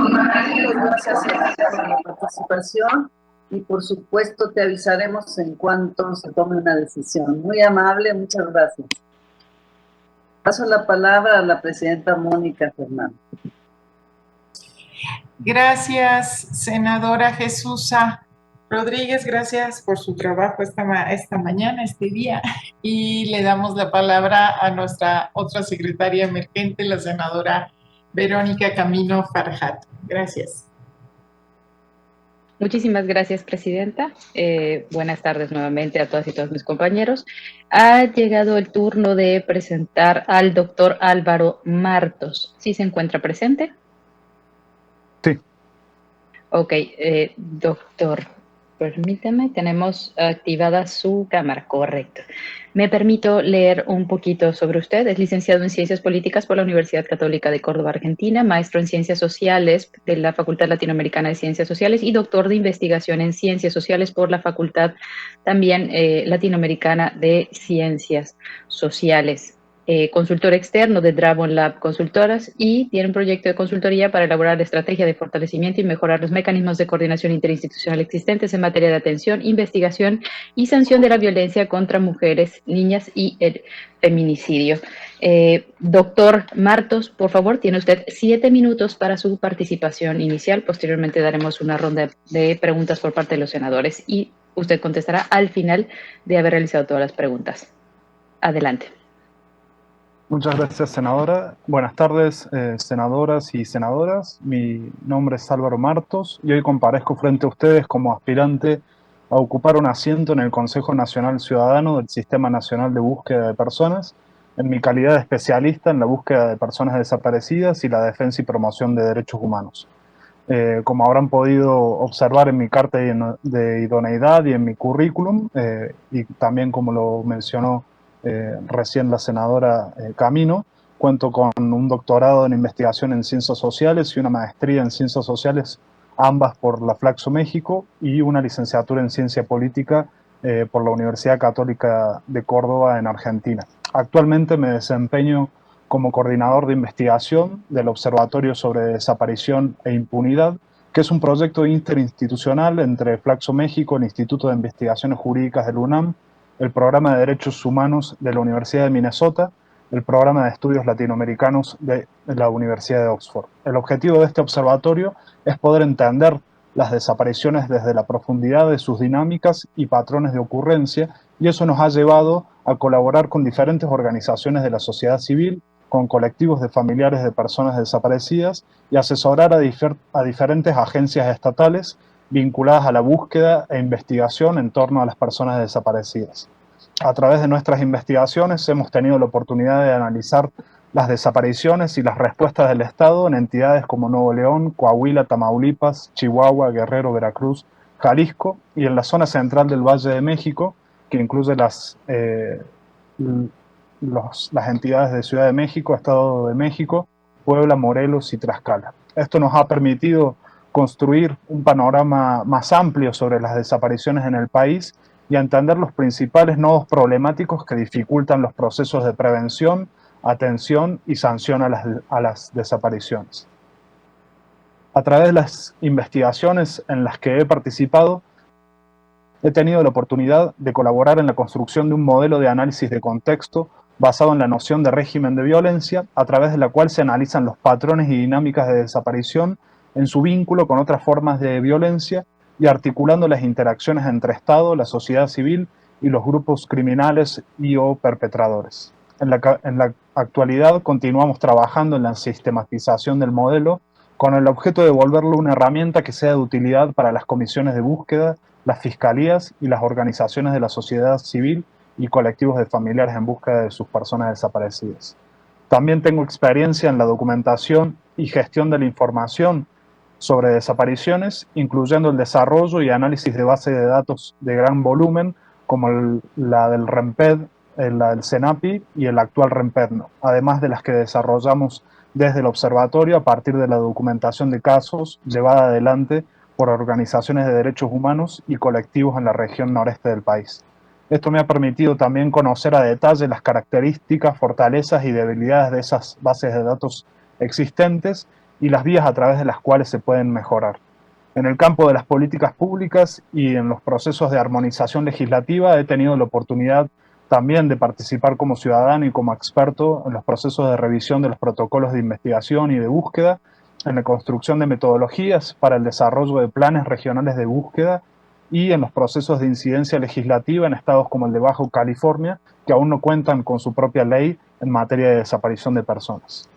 gracias por la participación y por supuesto te avisaremos en cuanto se tome una decisión. Muy amable, muchas gracias. Paso la palabra a la presidenta Mónica Fernández. Gracias, senadora Jesusa Rodríguez, gracias por su trabajo esta mañana, este día. Y le damos la palabra a nuestra otra secretaria emergente, la senadora Verónica Camino Farjat. Gracias. Muchísimas gracias, presidenta. Buenas tardes nuevamente a todas y todos mis compañeros. Ha llegado el turno de presentar al doctor Álvaro Martos. ¿Sí se encuentra presente? Sí. Ok, doctor, permítame, tenemos activada su cámara, correcto. Me permito leer un poquito sobre usted. Es licenciado en Ciencias Políticas por la Universidad Católica de Córdoba, Argentina, maestro en Ciencias Sociales de la Facultad Latinoamericana de Ciencias Sociales y doctor de Investigación en Ciencias Sociales por la Facultad también Latinoamericana de Ciencias Sociales. Consultor externo de Dragon Lab Consultoras y tiene un proyecto de consultoría para elaborar la estrategia de fortalecimiento y mejorar los mecanismos de coordinación interinstitucional existentes en materia de atención, investigación y sanción de la violencia contra mujeres, niñas y el feminicidio. Doctor Martos, por favor, tiene usted 7 minutos para su participación inicial. Posteriormente daremos una ronda de preguntas por parte de los senadores y usted contestará al final de haber realizado todas las preguntas. Adelante. Muchas gracias, senadora. Buenas tardes, senadoras y senadoras. Mi nombre es Álvaro Martos y hoy comparezco frente a ustedes como aspirante a ocupar un asiento en el Consejo Nacional Ciudadano del Sistema Nacional de Búsqueda de Personas, en mi calidad de especialista en la búsqueda de personas desaparecidas y la defensa y promoción de derechos humanos. Como habrán podido observar en mi carta de idoneidad y en mi currículum, y también como lo mencionó recién la senadora Camino, cuento con un doctorado en investigación en ciencias sociales y una maestría en ciencias sociales, ambas por la Flaxo México, y una licenciatura en ciencia política por la Universidad Católica de Córdoba en Argentina. Actualmente me desempeño como coordinador de investigación del Observatorio sobre Desaparición e Impunidad, que es un proyecto interinstitucional entre Flaxo México, el Instituto de Investigaciones Jurídicas del UNAM, el Programa de Derechos Humanos de la Universidad de Minnesota, el Programa de Estudios Latinoamericanos de la Universidad de Oxford. El objetivo de este observatorio es poder entender las desapariciones desde la profundidad de sus dinámicas y patrones de ocurrencia, y eso nos ha llevado a colaborar con diferentes organizaciones de la sociedad civil, con colectivos de familiares de personas desaparecidas y asesorar a diferentes agencias estatales vinculadas a la búsqueda e investigación en torno a las personas desaparecidas. A través de nuestras investigaciones hemos tenido la oportunidad de analizar las desapariciones y las respuestas del Estado en entidades como Nuevo León, Coahuila, Tamaulipas, Chihuahua, Guerrero, Veracruz, Jalisco y en la zona central del Valle de México, que incluye las entidades de Ciudad de México, Estado de México, Puebla, Morelos y Tlaxcala. Esto nos ha permitido construir un panorama más amplio sobre las desapariciones en el país y entender los principales nodos problemáticos que dificultan los procesos de prevención, atención y sanción a las desapariciones. A través de las investigaciones en las que he participado, he tenido la oportunidad de colaborar en la construcción de un modelo de análisis de contexto basado en la noción de régimen de violencia, a través de la cual se analizan los patrones y dinámicas de desaparición en su vínculo con otras formas de violencia y articulando las interacciones entre Estado, la sociedad civil y los grupos criminales y o perpetradores. En la actualidad continuamos trabajando en la sistematización del modelo con el objeto de volverlo una herramienta que sea de utilidad para las comisiones de búsqueda, las fiscalías y las organizaciones de la sociedad civil y colectivos de familiares en búsqueda de sus personas desaparecidas. También tengo experiencia en la documentación y gestión de la información sobre desapariciones, incluyendo el desarrollo y análisis de bases de datos de gran volumen, como la del REMPED, la del CENAPI y el actual REMPEDNO, además de las que desarrollamos desde el observatorio a partir de la documentación de casos llevada adelante por organizaciones de derechos humanos y colectivos en la región noreste del país. Esto me ha permitido también conocer a detalle las características, fortalezas y debilidades de esas bases de datos existentes y las vías a través de las cuales se pueden mejorar. En el campo de las políticas públicas y en los procesos de armonización legislativa he tenido la oportunidad también de participar como ciudadano y como experto en los procesos de revisión de los protocolos de investigación y de búsqueda, en la construcción de metodologías para el desarrollo de planes regionales de búsqueda y en los procesos de incidencia legislativa en estados como el de Baja California, que aún no cuentan con su propia ley en materia de desaparición de personas.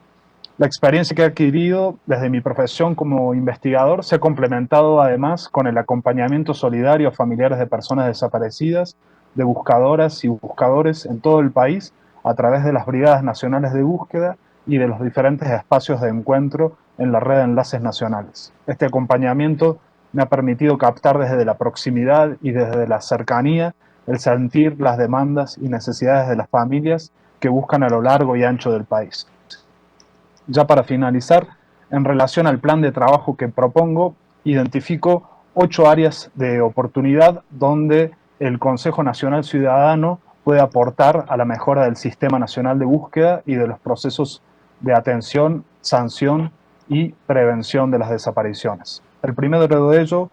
La experiencia que he adquirido desde mi profesión como investigador se ha complementado además con el acompañamiento solidario a familiares de personas desaparecidas, de buscadoras y buscadores en todo el país a través de las brigadas nacionales de búsqueda y de los diferentes espacios de encuentro en la red de enlaces nacionales. Este acompañamiento me ha permitido captar desde la proximidad y desde la cercanía el sentir, las demandas y necesidades de las familias que buscan a lo largo y ancho del país. Ya para finalizar, en relación al plan de trabajo que propongo, identifico 8 áreas de oportunidad donde el Consejo Nacional Ciudadano puede aportar a la mejora del Sistema Nacional de Búsqueda y de los procesos de atención, sanción y prevención de las desapariciones. El primero de ello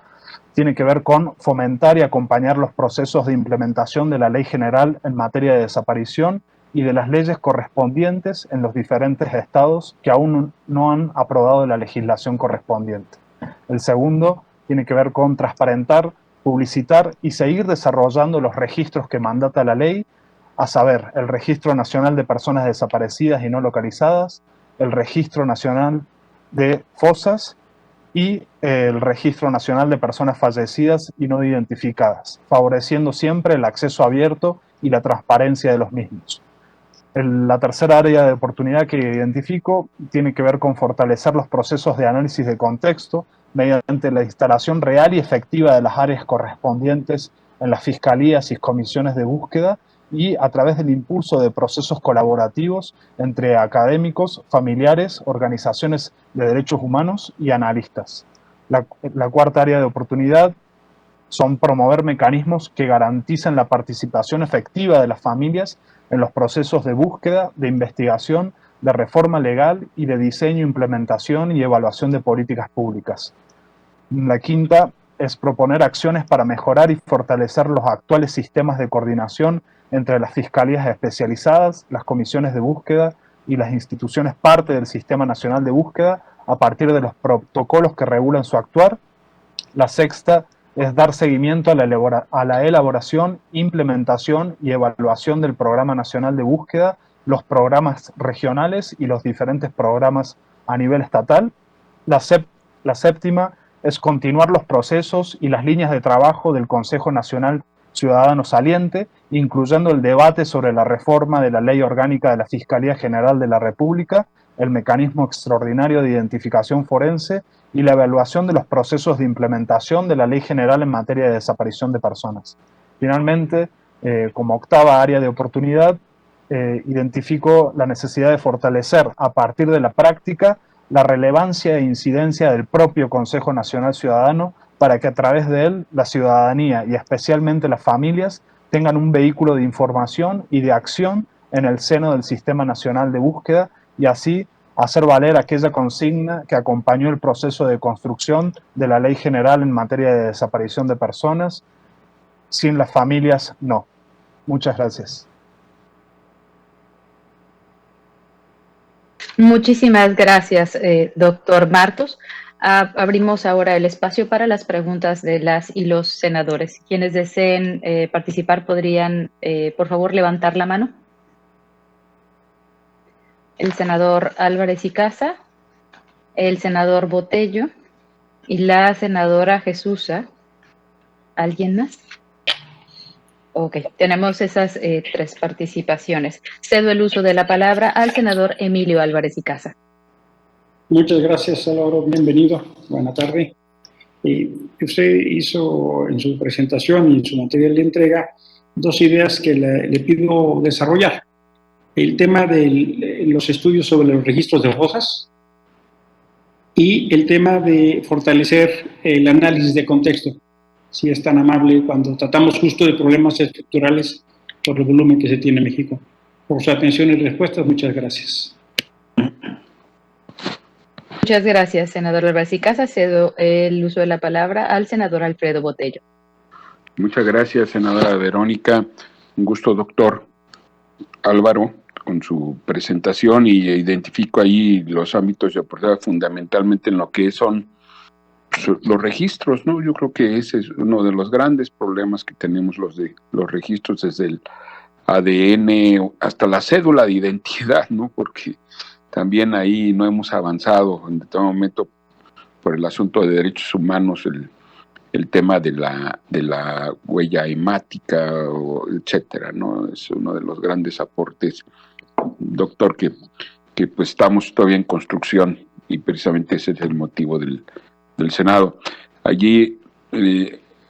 tiene que ver con fomentar y acompañar los procesos de implementación de la Ley General en materia de desaparición y de las leyes correspondientes en los diferentes estados que aún no han aprobado la legislación correspondiente. El segundo tiene que ver con transparentar, publicitar y seguir desarrollando los registros que mandata la ley, a saber, el Registro Nacional de Personas Desaparecidas y No Localizadas, el Registro Nacional de Fosas y el Registro Nacional de Personas Fallecidas y No Identificadas, favoreciendo siempre el acceso abierto y la transparencia de los mismos. La tercera área de oportunidad que identifico tiene que ver con fortalecer los procesos de análisis de contexto mediante la instalación real y efectiva de las áreas correspondientes en las fiscalías y comisiones de búsqueda y a través del impulso de procesos colaborativos entre académicos, familiares, organizaciones de derechos humanos y analistas. La cuarta área de oportunidad son promover mecanismos que garanticen la participación efectiva de las familias en los procesos de búsqueda, de investigación, de reforma legal y de diseño, implementación y evaluación de políticas públicas. La quinta es proponer acciones para mejorar y fortalecer los actuales sistemas de coordinación entre las fiscalías especializadas, las comisiones de búsqueda y las instituciones parte del Sistema Nacional de Búsqueda a partir de los protocolos que regulan su actuar. La sexta es dar seguimiento a la elaboración, implementación y evaluación del Programa Nacional de Búsqueda, los programas regionales y los diferentes programas a nivel estatal. La séptima es continuar los procesos y las líneas de trabajo del Consejo Nacional Ciudadano Saliente, incluyendo el debate sobre la reforma de la Ley Orgánica de la Fiscalía General de la República, el mecanismo extraordinario de identificación forense y la evaluación de los procesos de implementación de la Ley General en materia de desaparición de personas. Finalmente, como octava área de oportunidad, identifico la necesidad de fortalecer a partir de la práctica la relevancia e incidencia del propio Consejo Nacional Ciudadano para que a través de él la ciudadanía y especialmente las familias tengan un vehículo de información y de acción en el seno del Sistema Nacional de Búsqueda y así hacer valer aquella consigna que acompañó el proceso de construcción de la Ley General en materia de desaparición de personas. Sin las familias, no. Muchas gracias. Muchísimas gracias, doctor Martos. Abrimos ahora el espacio para las preguntas de las y los senadores. Quienes deseen participar podrían, por favor, levantar la mano. El senador Álvarez y Casa, el senador Botello y la senadora Jesusa. ¿Alguien más? Ok, tenemos esas 3 participaciones. Cedo el uso de la palabra al senador Emilio Álvarez y Casa. Muchas gracias, Álvaro. Bienvenido. Buena tarde. Usted hizo en su presentación y en su material de entrega 2 ideas que le pido desarrollar. El tema de los estudios sobre los registros de fosas y el tema de fortalecer el análisis de contexto. Si es tan amable cuando tratamos justo de problemas estructurales por el volumen que se tiene en México. Por su atención y respuestas, muchas gracias. Muchas gracias, senador Álvarez y Casa. Cedo el uso de la palabra al senador Alfredo Botello. Muchas gracias, senadora Verónica. Un gusto, doctor Álvaro, con su presentación, y identifico ahí los ámbitos de oportunidad fundamentalmente en lo que son los registros, ¿no? Yo creo que ese es uno de los grandes problemas que tenemos, los registros, desde el ADN hasta la cédula de identidad, ¿no? Porque también ahí no hemos avanzado en todo momento por el asunto de derechos humanos, el tema de la huella hemática, etcétera, ¿no? Es uno de los grandes aportes, doctor, que pues estamos todavía en construcción, y precisamente ese es el motivo del Senado. Allí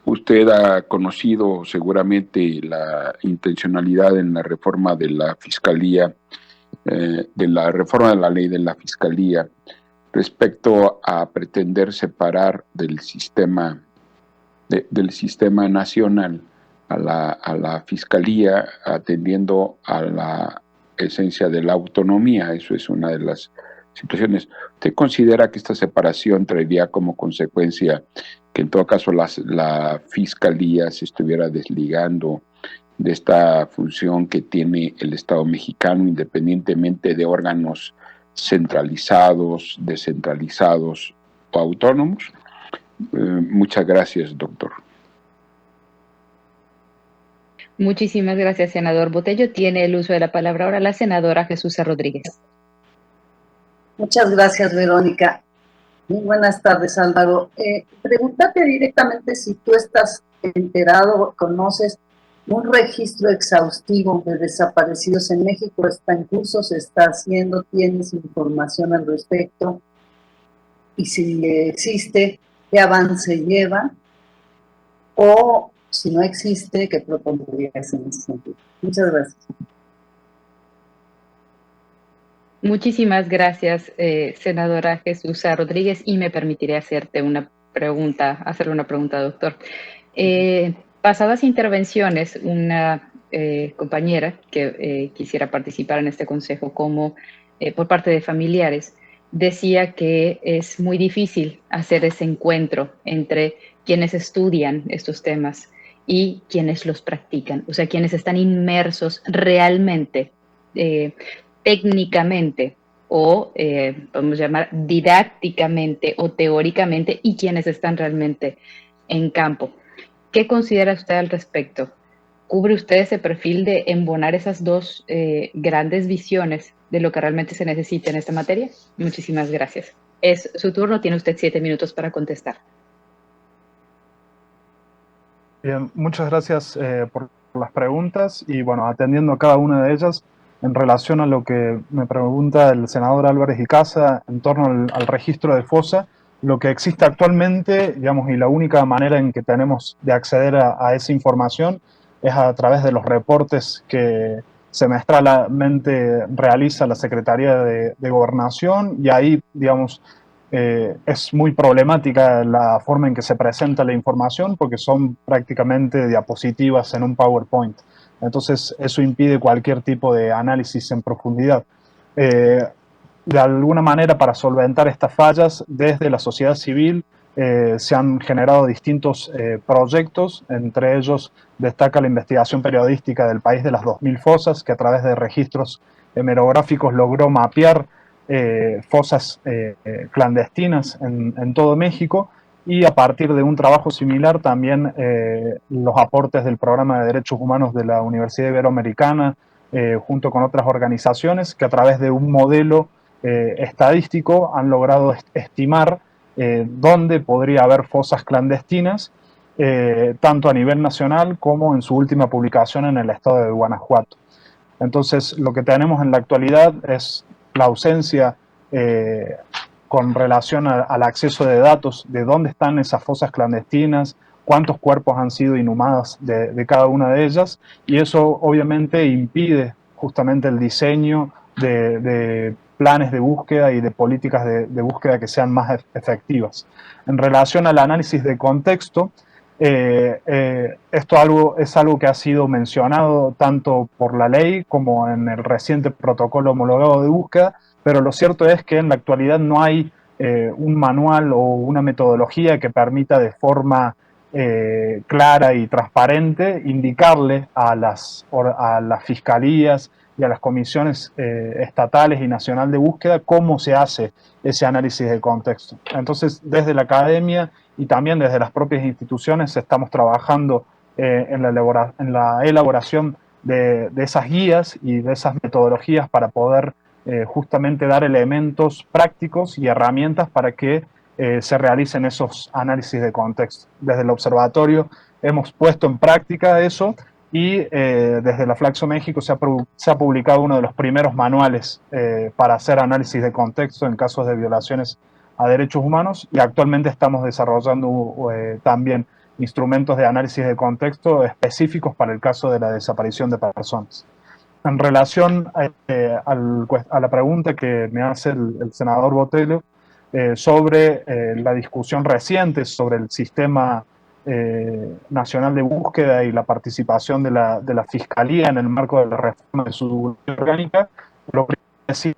usted ha conocido seguramente la intencionalidad en la reforma de la Fiscalía, de la reforma de la ley de la Fiscalía, respecto a pretender separar del sistema nacional a la Fiscalía, atendiendo a la esencia de la autonomía. Eso es una de las situaciones. ¿Usted considera que esta separación traería como consecuencia que en todo caso la Fiscalía se estuviera desligando de esta función que tiene el Estado mexicano, independientemente de órganos centralizados, descentralizados o autónomos? Muchas gracias, doctor. Muchísimas gracias, senador Botello. Tiene el uso de la palabra ahora la senadora Jesús Rodríguez. Muchas gracias, Verónica. Muy buenas tardes, Álvaro. Preguntarte directamente si tú estás enterado, conoces un registro exhaustivo de desaparecidos en México. ¿Está en curso? ¿Se está haciendo? ¿Tienes información al respecto? Y si existe, ¿qué avance lleva? O si no existe, ¿qué propondrías en ese sentido? Muchas gracias. Muchísimas gracias, senadora Jesús Rodríguez, y me permitiré hacerle una pregunta, doctor. Pasadas intervenciones, una compañera que quisiera participar en este consejo como por parte de familiares, decía que es muy difícil hacer ese encuentro entre quienes estudian estos temas y quienes los practican, o sea, quienes están inmersos realmente, técnicamente, o podemos llamar didácticamente o teóricamente, y quienes están realmente en campo. ¿Qué considera usted al respecto? ¿Cubre usted ese perfil de embonar esas 2 grandes visiones de lo que realmente se necesita en esta materia? Muchísimas gracias. Es su turno, tiene usted 7 minutos para contestar. Bien, muchas gracias por las preguntas, y bueno, atendiendo a cada una de ellas, en relación a lo que me pregunta el senador Álvarez y Casa en torno al registro de fosa, lo que existe actualmente, digamos, y la única manera en que tenemos de acceder a esa información es a través de los reportes que semestralmente realiza la Secretaría de Gobernación, y ahí, digamos, es muy problemática la forma en que se presenta la información, porque son prácticamente diapositivas en un PowerPoint. Entonces, eso impide cualquier tipo de análisis en profundidad. De alguna manera, para solventar estas fallas, desde la sociedad civil se han generado distintos proyectos. Entre ellos destaca la investigación periodística del País de las 2000 fosas, que a través de registros hemerográficos logró mapear fosas clandestinas en todo México, y a partir de un trabajo similar también los aportes del Programa de Derechos Humanos de la Universidad Iberoamericana, junto con otras organizaciones, que a través de un modelo estadístico han logrado estimar dónde podría haber fosas clandestinas, tanto a nivel nacional como en su última publicación en el estado de Guanajuato. Entonces, lo que tenemos en la actualidad es la ausencia con relación al acceso de datos de dónde están esas fosas clandestinas, cuántos cuerpos han sido inhumados de cada una de ellas, y eso obviamente impide justamente el diseño de planes de búsqueda y de políticas de búsqueda que sean más efectivas. En relación al análisis de contexto, esto es algo que ha sido mencionado tanto por la ley como en el reciente protocolo homologado de búsqueda, pero lo cierto es que en la actualidad no hay un manual o una metodología que permita de forma clara y transparente indicarle a las fiscalías y a las comisiones estatales y nacional de búsqueda cómo se hace ese análisis de contexto. Entonces, desde la academia y también desde las propias instituciones estamos trabajando en la elaboración de esas guías y de esas metodologías para poder justamente dar elementos prácticos y herramientas para que se realicen esos análisis de contexto. Desde el observatorio hemos puesto en práctica eso y desde la Flaxo México se ha publicado uno de los primeros manuales para hacer análisis de contexto en casos de violaciones a derechos humanos, y actualmente estamos desarrollando también instrumentos de análisis de contexto específicos para el caso de la desaparición de personas. En relación a la pregunta que me hace el senador Botelho sobre la discusión reciente sobre el sistema nacional de búsqueda y la participación de la Fiscalía en el marco de la reforma de su ley orgánica, lo que decir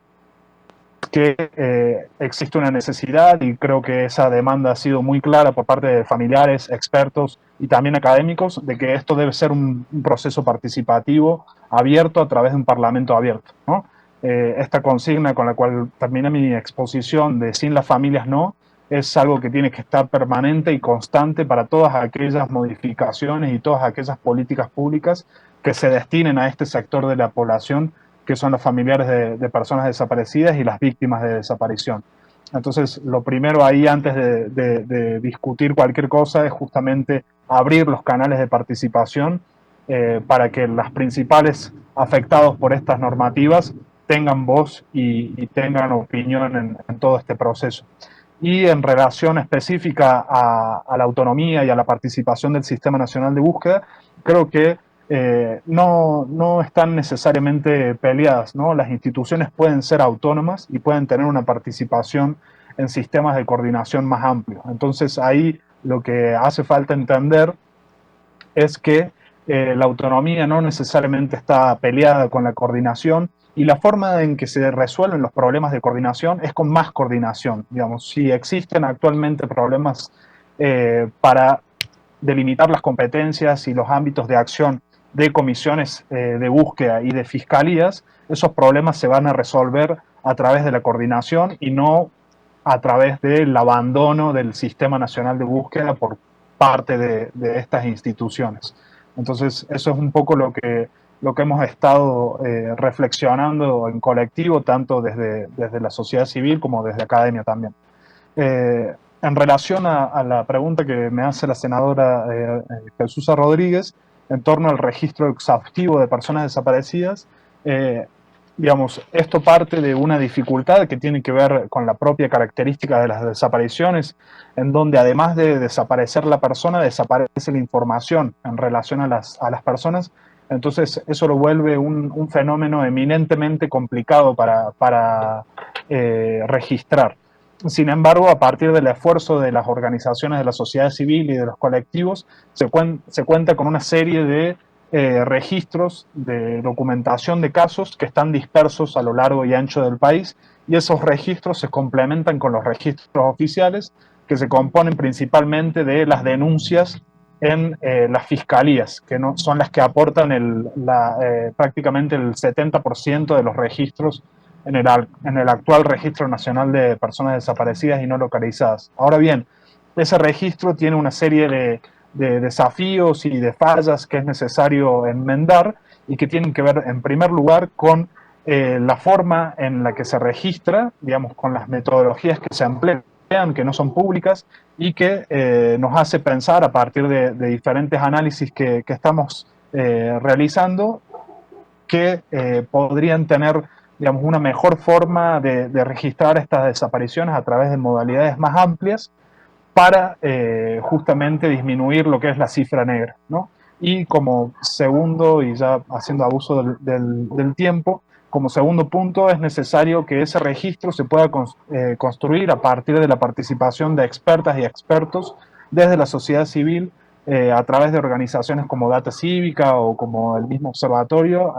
que existe una necesidad, y creo que esa demanda ha sido muy clara por parte de familiares, expertos y también académicos, de que esto debe ser un proceso participativo abierto a través de un parlamento abierto, ¿no? Esta consigna con la cual terminé mi exposición de sin las familias no, es algo que tiene que estar permanente y constante para todas aquellas modificaciones y todas aquellas políticas públicas que se destinen a este sector de la población, que son los familiares de personas desaparecidas y las víctimas de desaparición. Entonces, lo primero ahí, antes de discutir cualquier cosa, es justamente abrir los canales de participación para que los principales afectados por estas normativas tengan voz y tengan opinión en todo este proceso. Y en relación específica a la autonomía y a la participación del Sistema Nacional de Búsqueda, creo que no están necesariamente peleadas, ¿no? Las instituciones pueden ser autónomas y pueden tener una participación en sistemas de coordinación más amplios. Entonces ahí lo que hace falta entender es que la autonomía no necesariamente está peleada con la coordinación, y la forma en que se resuelven los problemas de coordinación es con más coordinación. Digamos, si existen actualmente problemas para delimitar las competencias y los ámbitos de acción de comisiones de búsqueda y de fiscalías, esos problemas se van a resolver a través de la coordinación y no a través del abandono del Sistema Nacional de Búsqueda por parte de estas instituciones. Entonces, eso es un poco lo que hemos estado reflexionando en colectivo, tanto desde la sociedad civil como desde academia también. En relación a la pregunta que me hace la senadora Jesús Rodríguez, en torno al registro exhaustivo de personas desaparecidas, digamos, esto parte de una dificultad que tiene que ver con la propia característica de las desapariciones, en donde además de desaparecer la persona, desaparece la información en relación a las personas. Entonces eso lo vuelve un fenómeno eminentemente complicado para registrar. Sin embargo, a partir del esfuerzo de las organizaciones de la sociedad civil y de los colectivos, se cuenta con una serie de registros de documentación de casos que están dispersos a lo largo y ancho del país, y esos registros se complementan con los registros oficiales, que se componen principalmente de las denuncias en las fiscalías, que no son las que aportan prácticamente el 70% de los registros en el actual Registro Nacional de Personas Desaparecidas y No Localizadas. Ahora bien, ese registro tiene una serie de desafíos y de fallas que es necesario enmendar, y que tienen que ver, en primer lugar, con la forma en la que se registra, digamos, con las metodologías que se emplean, vean, que no son públicas y que nos hace pensar a partir de diferentes análisis que estamos realizando que podrían tener, digamos, una mejor forma de registrar estas desapariciones a través de modalidades más amplias para justamente disminuir lo que es la cifra negra, ¿no? Y como segundo, y ya haciendo abuso del tiempo, como segundo punto es necesario que ese registro se pueda construir a partir de la participación de expertas y expertos desde la sociedad civil, a través de organizaciones como Data Cívica o como el mismo observatorio,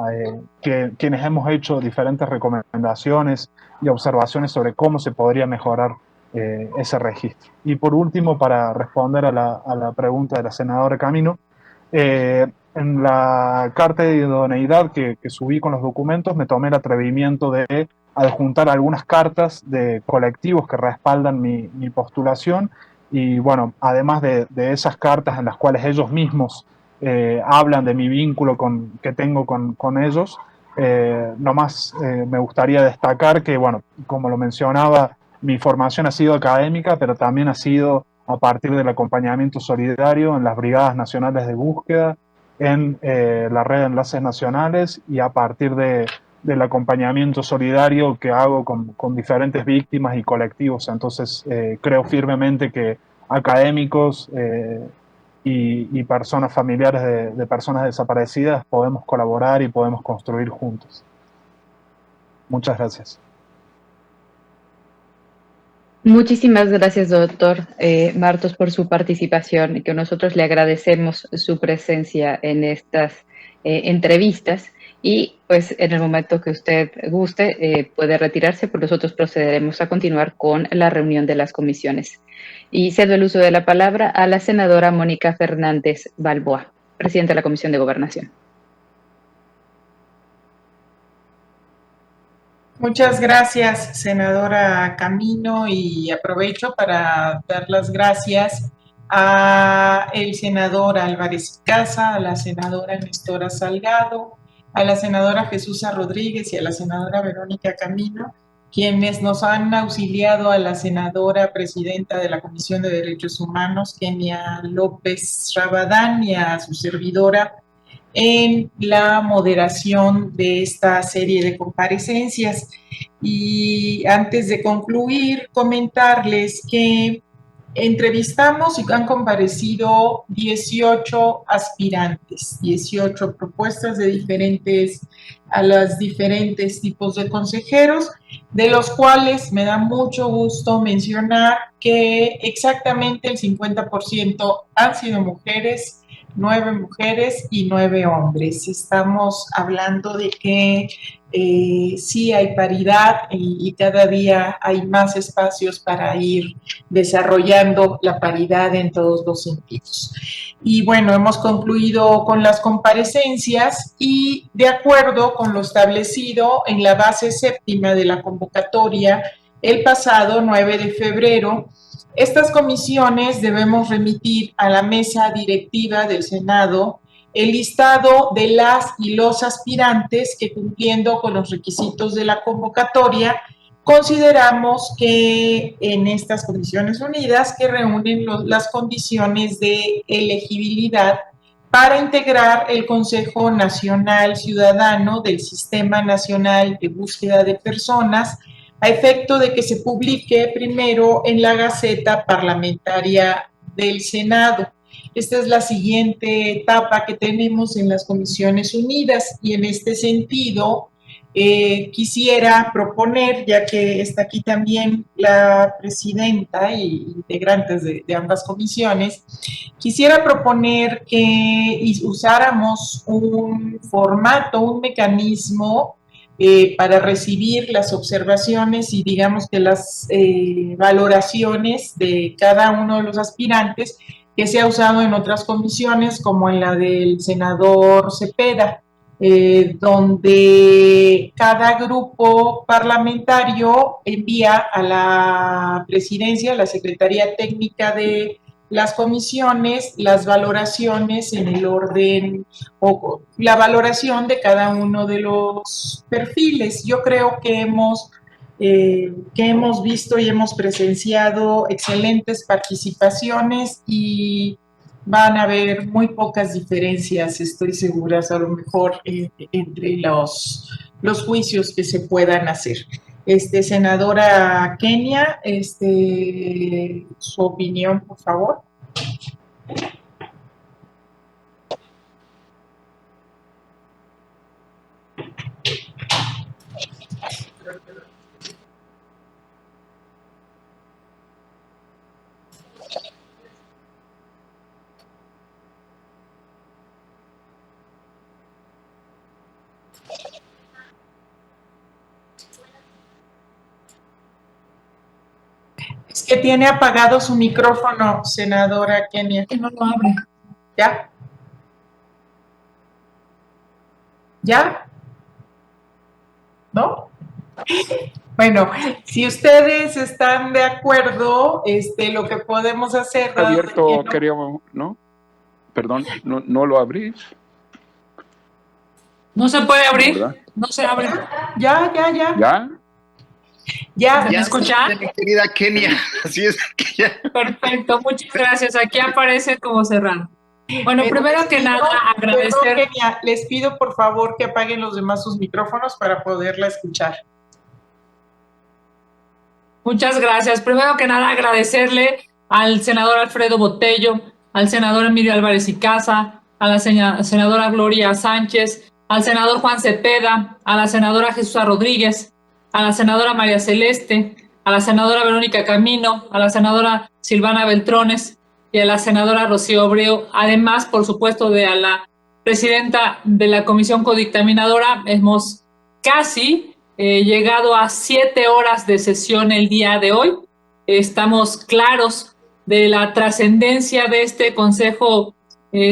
quienes hemos hecho diferentes recomendaciones y observaciones sobre cómo se podría mejorar ese registro. Y por último, para responder a la pregunta de la senadora Camino, en la carta de idoneidad que subí con los documentos me tomé el atrevimiento de adjuntar algunas cartas de colectivos que respaldan mi postulación. Y bueno, además de esas cartas en las cuales ellos mismos hablan de mi vínculo que tengo con ellos, nomás me gustaría destacar que, bueno, como lo mencionaba, mi formación ha sido académica, pero también ha sido a partir del acompañamiento solidario en las Brigadas Nacionales de Búsqueda, en la Red de Enlaces Nacionales y a partir del acompañamiento solidario que hago con diferentes víctimas y colectivos. Entonces, creo firmemente que académicos y personas familiares de personas desaparecidas podemos colaborar y podemos construir juntos. Muchas gracias. Muchísimas gracias, doctor Martos, por su participación y que nosotros le agradecemos su presencia en estas entrevistas. Y pues en el momento que usted guste puede retirarse, pues nosotros procederemos a continuar con la reunión de las comisiones. Y cedo el uso de la palabra a la senadora Mónica Fernández Balboa, presidenta de la Comisión de Gobernación. Muchas gracias, senadora Camino, y aprovecho para dar las gracias a el senador Álvarez y Casa, a la senadora Nestora Salgado, a la senadora Jesús Rodríguez y a la senadora Verónica Camino, quienes nos han auxiliado, a la senadora presidenta de la Comisión de Derechos Humanos, Kenia López Rabadán, y a su servidora en la moderación de esta serie de comparecencias. Y antes de concluir, comentarles que entrevistamos y han comparecido 18 aspirantes, 18 propuestas a los diferentes tipos de consejeros, de los cuales me da mucho gusto mencionar que exactamente el 50% han sido mujeres, 9 mujeres y 9 hombres. Estamos hablando de que sí hay paridad y cada día hay más espacios para ir desarrollando la paridad en todos los sentidos. Y bueno, hemos concluido con las comparecencias y de acuerdo con lo establecido en la base séptima de la convocatoria el pasado 9 de febrero, estas comisiones debemos remitir a la mesa directiva del Senado el listado de las y los aspirantes que, cumpliendo con los requisitos de la convocatoria, consideramos que en estas comisiones unidas que reúnen las condiciones de elegibilidad para integrar el Consejo Nacional Ciudadano del Sistema Nacional de Búsqueda de Personas, a efecto de que se publique primero en la Gaceta Parlamentaria del Senado. Esta es la siguiente etapa que tenemos en las Comisiones Unidas y en este sentido quisiera proponer, ya que está aquí también la presidenta y integrantes de ambas comisiones, quisiera proponer que usáramos un formato, un mecanismo para recibir las observaciones y digamos que las valoraciones de cada uno de los aspirantes que se ha usado en otras comisiones como en la del senador Cepeda, donde cada grupo parlamentario envía a la presidencia, a la Secretaría Técnica de las comisiones, las valoraciones en el orden o la valoración de cada uno de los perfiles. Yo creo que hemos que hemos visto y hemos presenciado excelentes participaciones y van a haber muy pocas diferencias, estoy segura, a lo mejor entre los juicios que se puedan hacer. Senadora Kenia, su opinión, por favor. Es que tiene apagado su micrófono, senadora Kenia. Que no lo abre. ¿Ya? ¿Ya? ¿No? Bueno, si ustedes están de acuerdo, lo que podemos hacer... Está abierto, creo, ¿no? Perdón, no lo abrís. No se puede abrir, ¿verdad? no se abre. Ya. ¿Ya? Ya, ¿me escuchan? Mi querida Kenia, así es que ya. Perfecto, muchas gracias. Aquí aparece como cerrado. Bueno, primero que nada, agradecer. Perdón, Kenia, les pido por favor que apaguen los demás sus micrófonos para poderla escuchar. Muchas gracias. Primero que nada, agradecerle al senador Alfredo Botello, al senador Emilio Álvarez y Casa, a la senadora Gloria Sánchez, al senador Juan Cepeda, a la senadora Jesús Rodríguez, a la senadora María Celeste, a la senadora Verónica Camino, a la senadora Silvana Beltrones y a la senadora Rocío Obreo, además, por supuesto, de a la presidenta de la Comisión Codictaminadora. Hemos casi llegado a 7 horas de sesión el día de hoy. Estamos claros de la trascendencia de este Consejo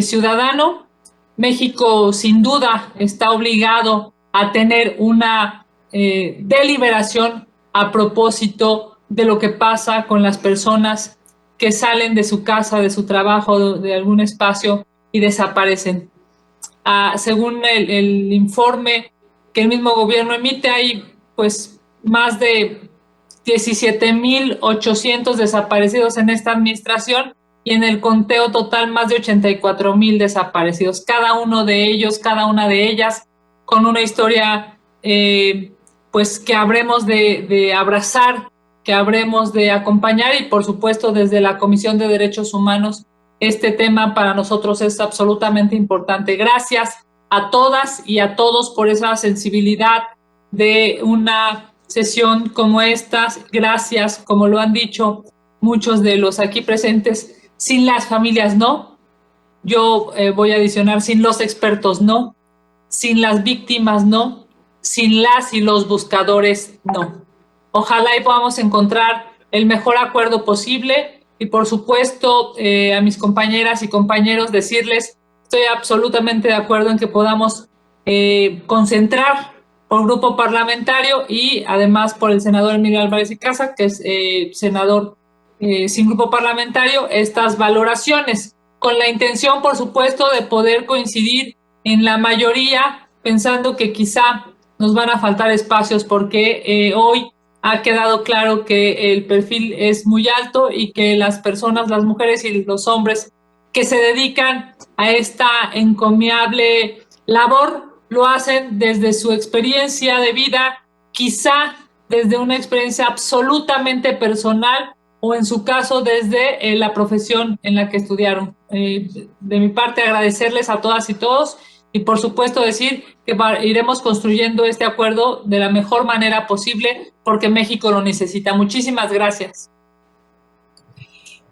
Ciudadano. México, sin duda, está obligado a tener una deliberación a propósito de lo que pasa con las personas que salen de su casa, de su trabajo, de algún espacio y desaparecen. Según el informe que el mismo gobierno emite, hay pues más de 17,800 desaparecidos en esta administración y en el conteo total más de 84,000 desaparecidos. Cada uno de ellos, cada una de ellas, con una historia pues que habremos de abrazar, que habremos de acompañar y por supuesto desde la Comisión de Derechos Humanos este tema para nosotros es absolutamente importante. Gracias a todas y a todos por esa sensibilidad de una sesión como esta. Gracias, como lo han dicho muchos de los aquí presentes, sin las familias no. Yo voy a adicionar, sin los expertos no, sin las víctimas no, sin las y los buscadores no. Ojalá y podamos encontrar el mejor acuerdo posible y por supuesto a mis compañeras y compañeros decirles, estoy absolutamente de acuerdo en que podamos concentrar por grupo parlamentario y además por el senador Emilio Álvarez y Casa, que es senador sin grupo parlamentario, estas valoraciones, con la intención, por supuesto, de poder coincidir en la mayoría, pensando que quizá nos van a faltar espacios porque hoy ha quedado claro que el perfil es muy alto y que las personas, las mujeres y los hombres que se dedican a esta encomiable labor lo hacen desde su experiencia de vida, quizá desde una experiencia absolutamente personal o en su caso desde la profesión en la que estudiaron. De mi parte, agradecerles a todas y todos y por supuesto decir que iremos construyendo este acuerdo de la mejor manera posible porque México lo necesita. Muchísimas gracias.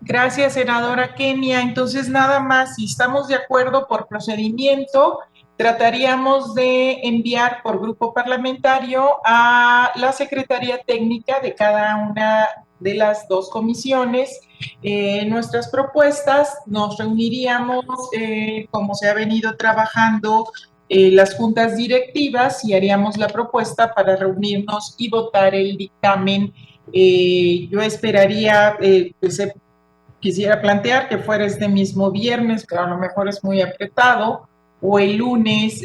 Gracias, senadora Kenia. Entonces, nada más, si estamos de acuerdo por procedimiento, trataríamos de enviar por grupo parlamentario a la Secretaría Técnica de cada una de las dos comisiones nuestras propuestas. Nos reuniríamos, como se ha venido trabajando, las juntas directivas y haríamos la propuesta para reunirnos y votar el dictamen. Yo esperaría, quisiera plantear que fuera este mismo viernes, pero a lo mejor es muy apretado, o el lunes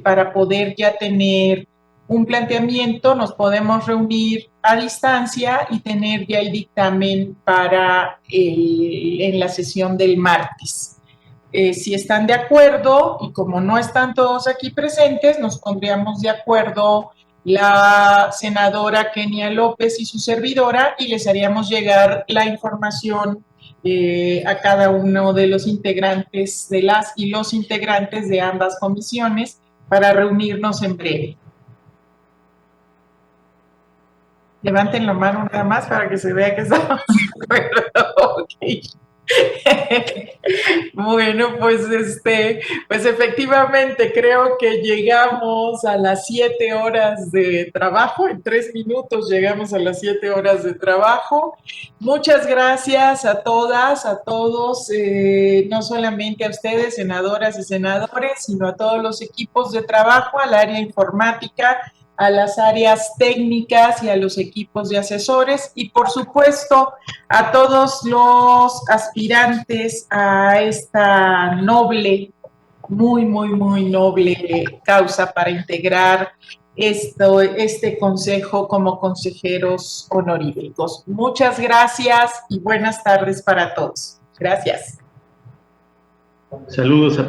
para poder ya tener un planteamiento, nos podemos reunir a distancia y tener ya el dictamen para en la sesión del martes. Si están de acuerdo, y como no están todos aquí presentes, nos pondríamos de acuerdo la senadora Kenia López y su servidora, y les haríamos llegar la información a cada uno de los integrantes, de las y los integrantes de ambas comisiones, para reunirnos en breve. Levanten la mano nada más para que se vea que estamos de acuerdo. Okay. Bueno, pues efectivamente creo que llegamos a las 7 horas de trabajo. En 3 minutos llegamos a las 7 horas de trabajo. Muchas gracias a todas, a todos, no solamente a ustedes, senadoras y senadores, sino a todos los equipos de trabajo, al área informática, a las áreas técnicas y a los equipos de asesores, y por supuesto a todos los aspirantes a esta noble, muy noble causa para integrar este consejo como consejeros honoríficos. Muchas gracias y buenas tardes para todos. Gracias. Saludos a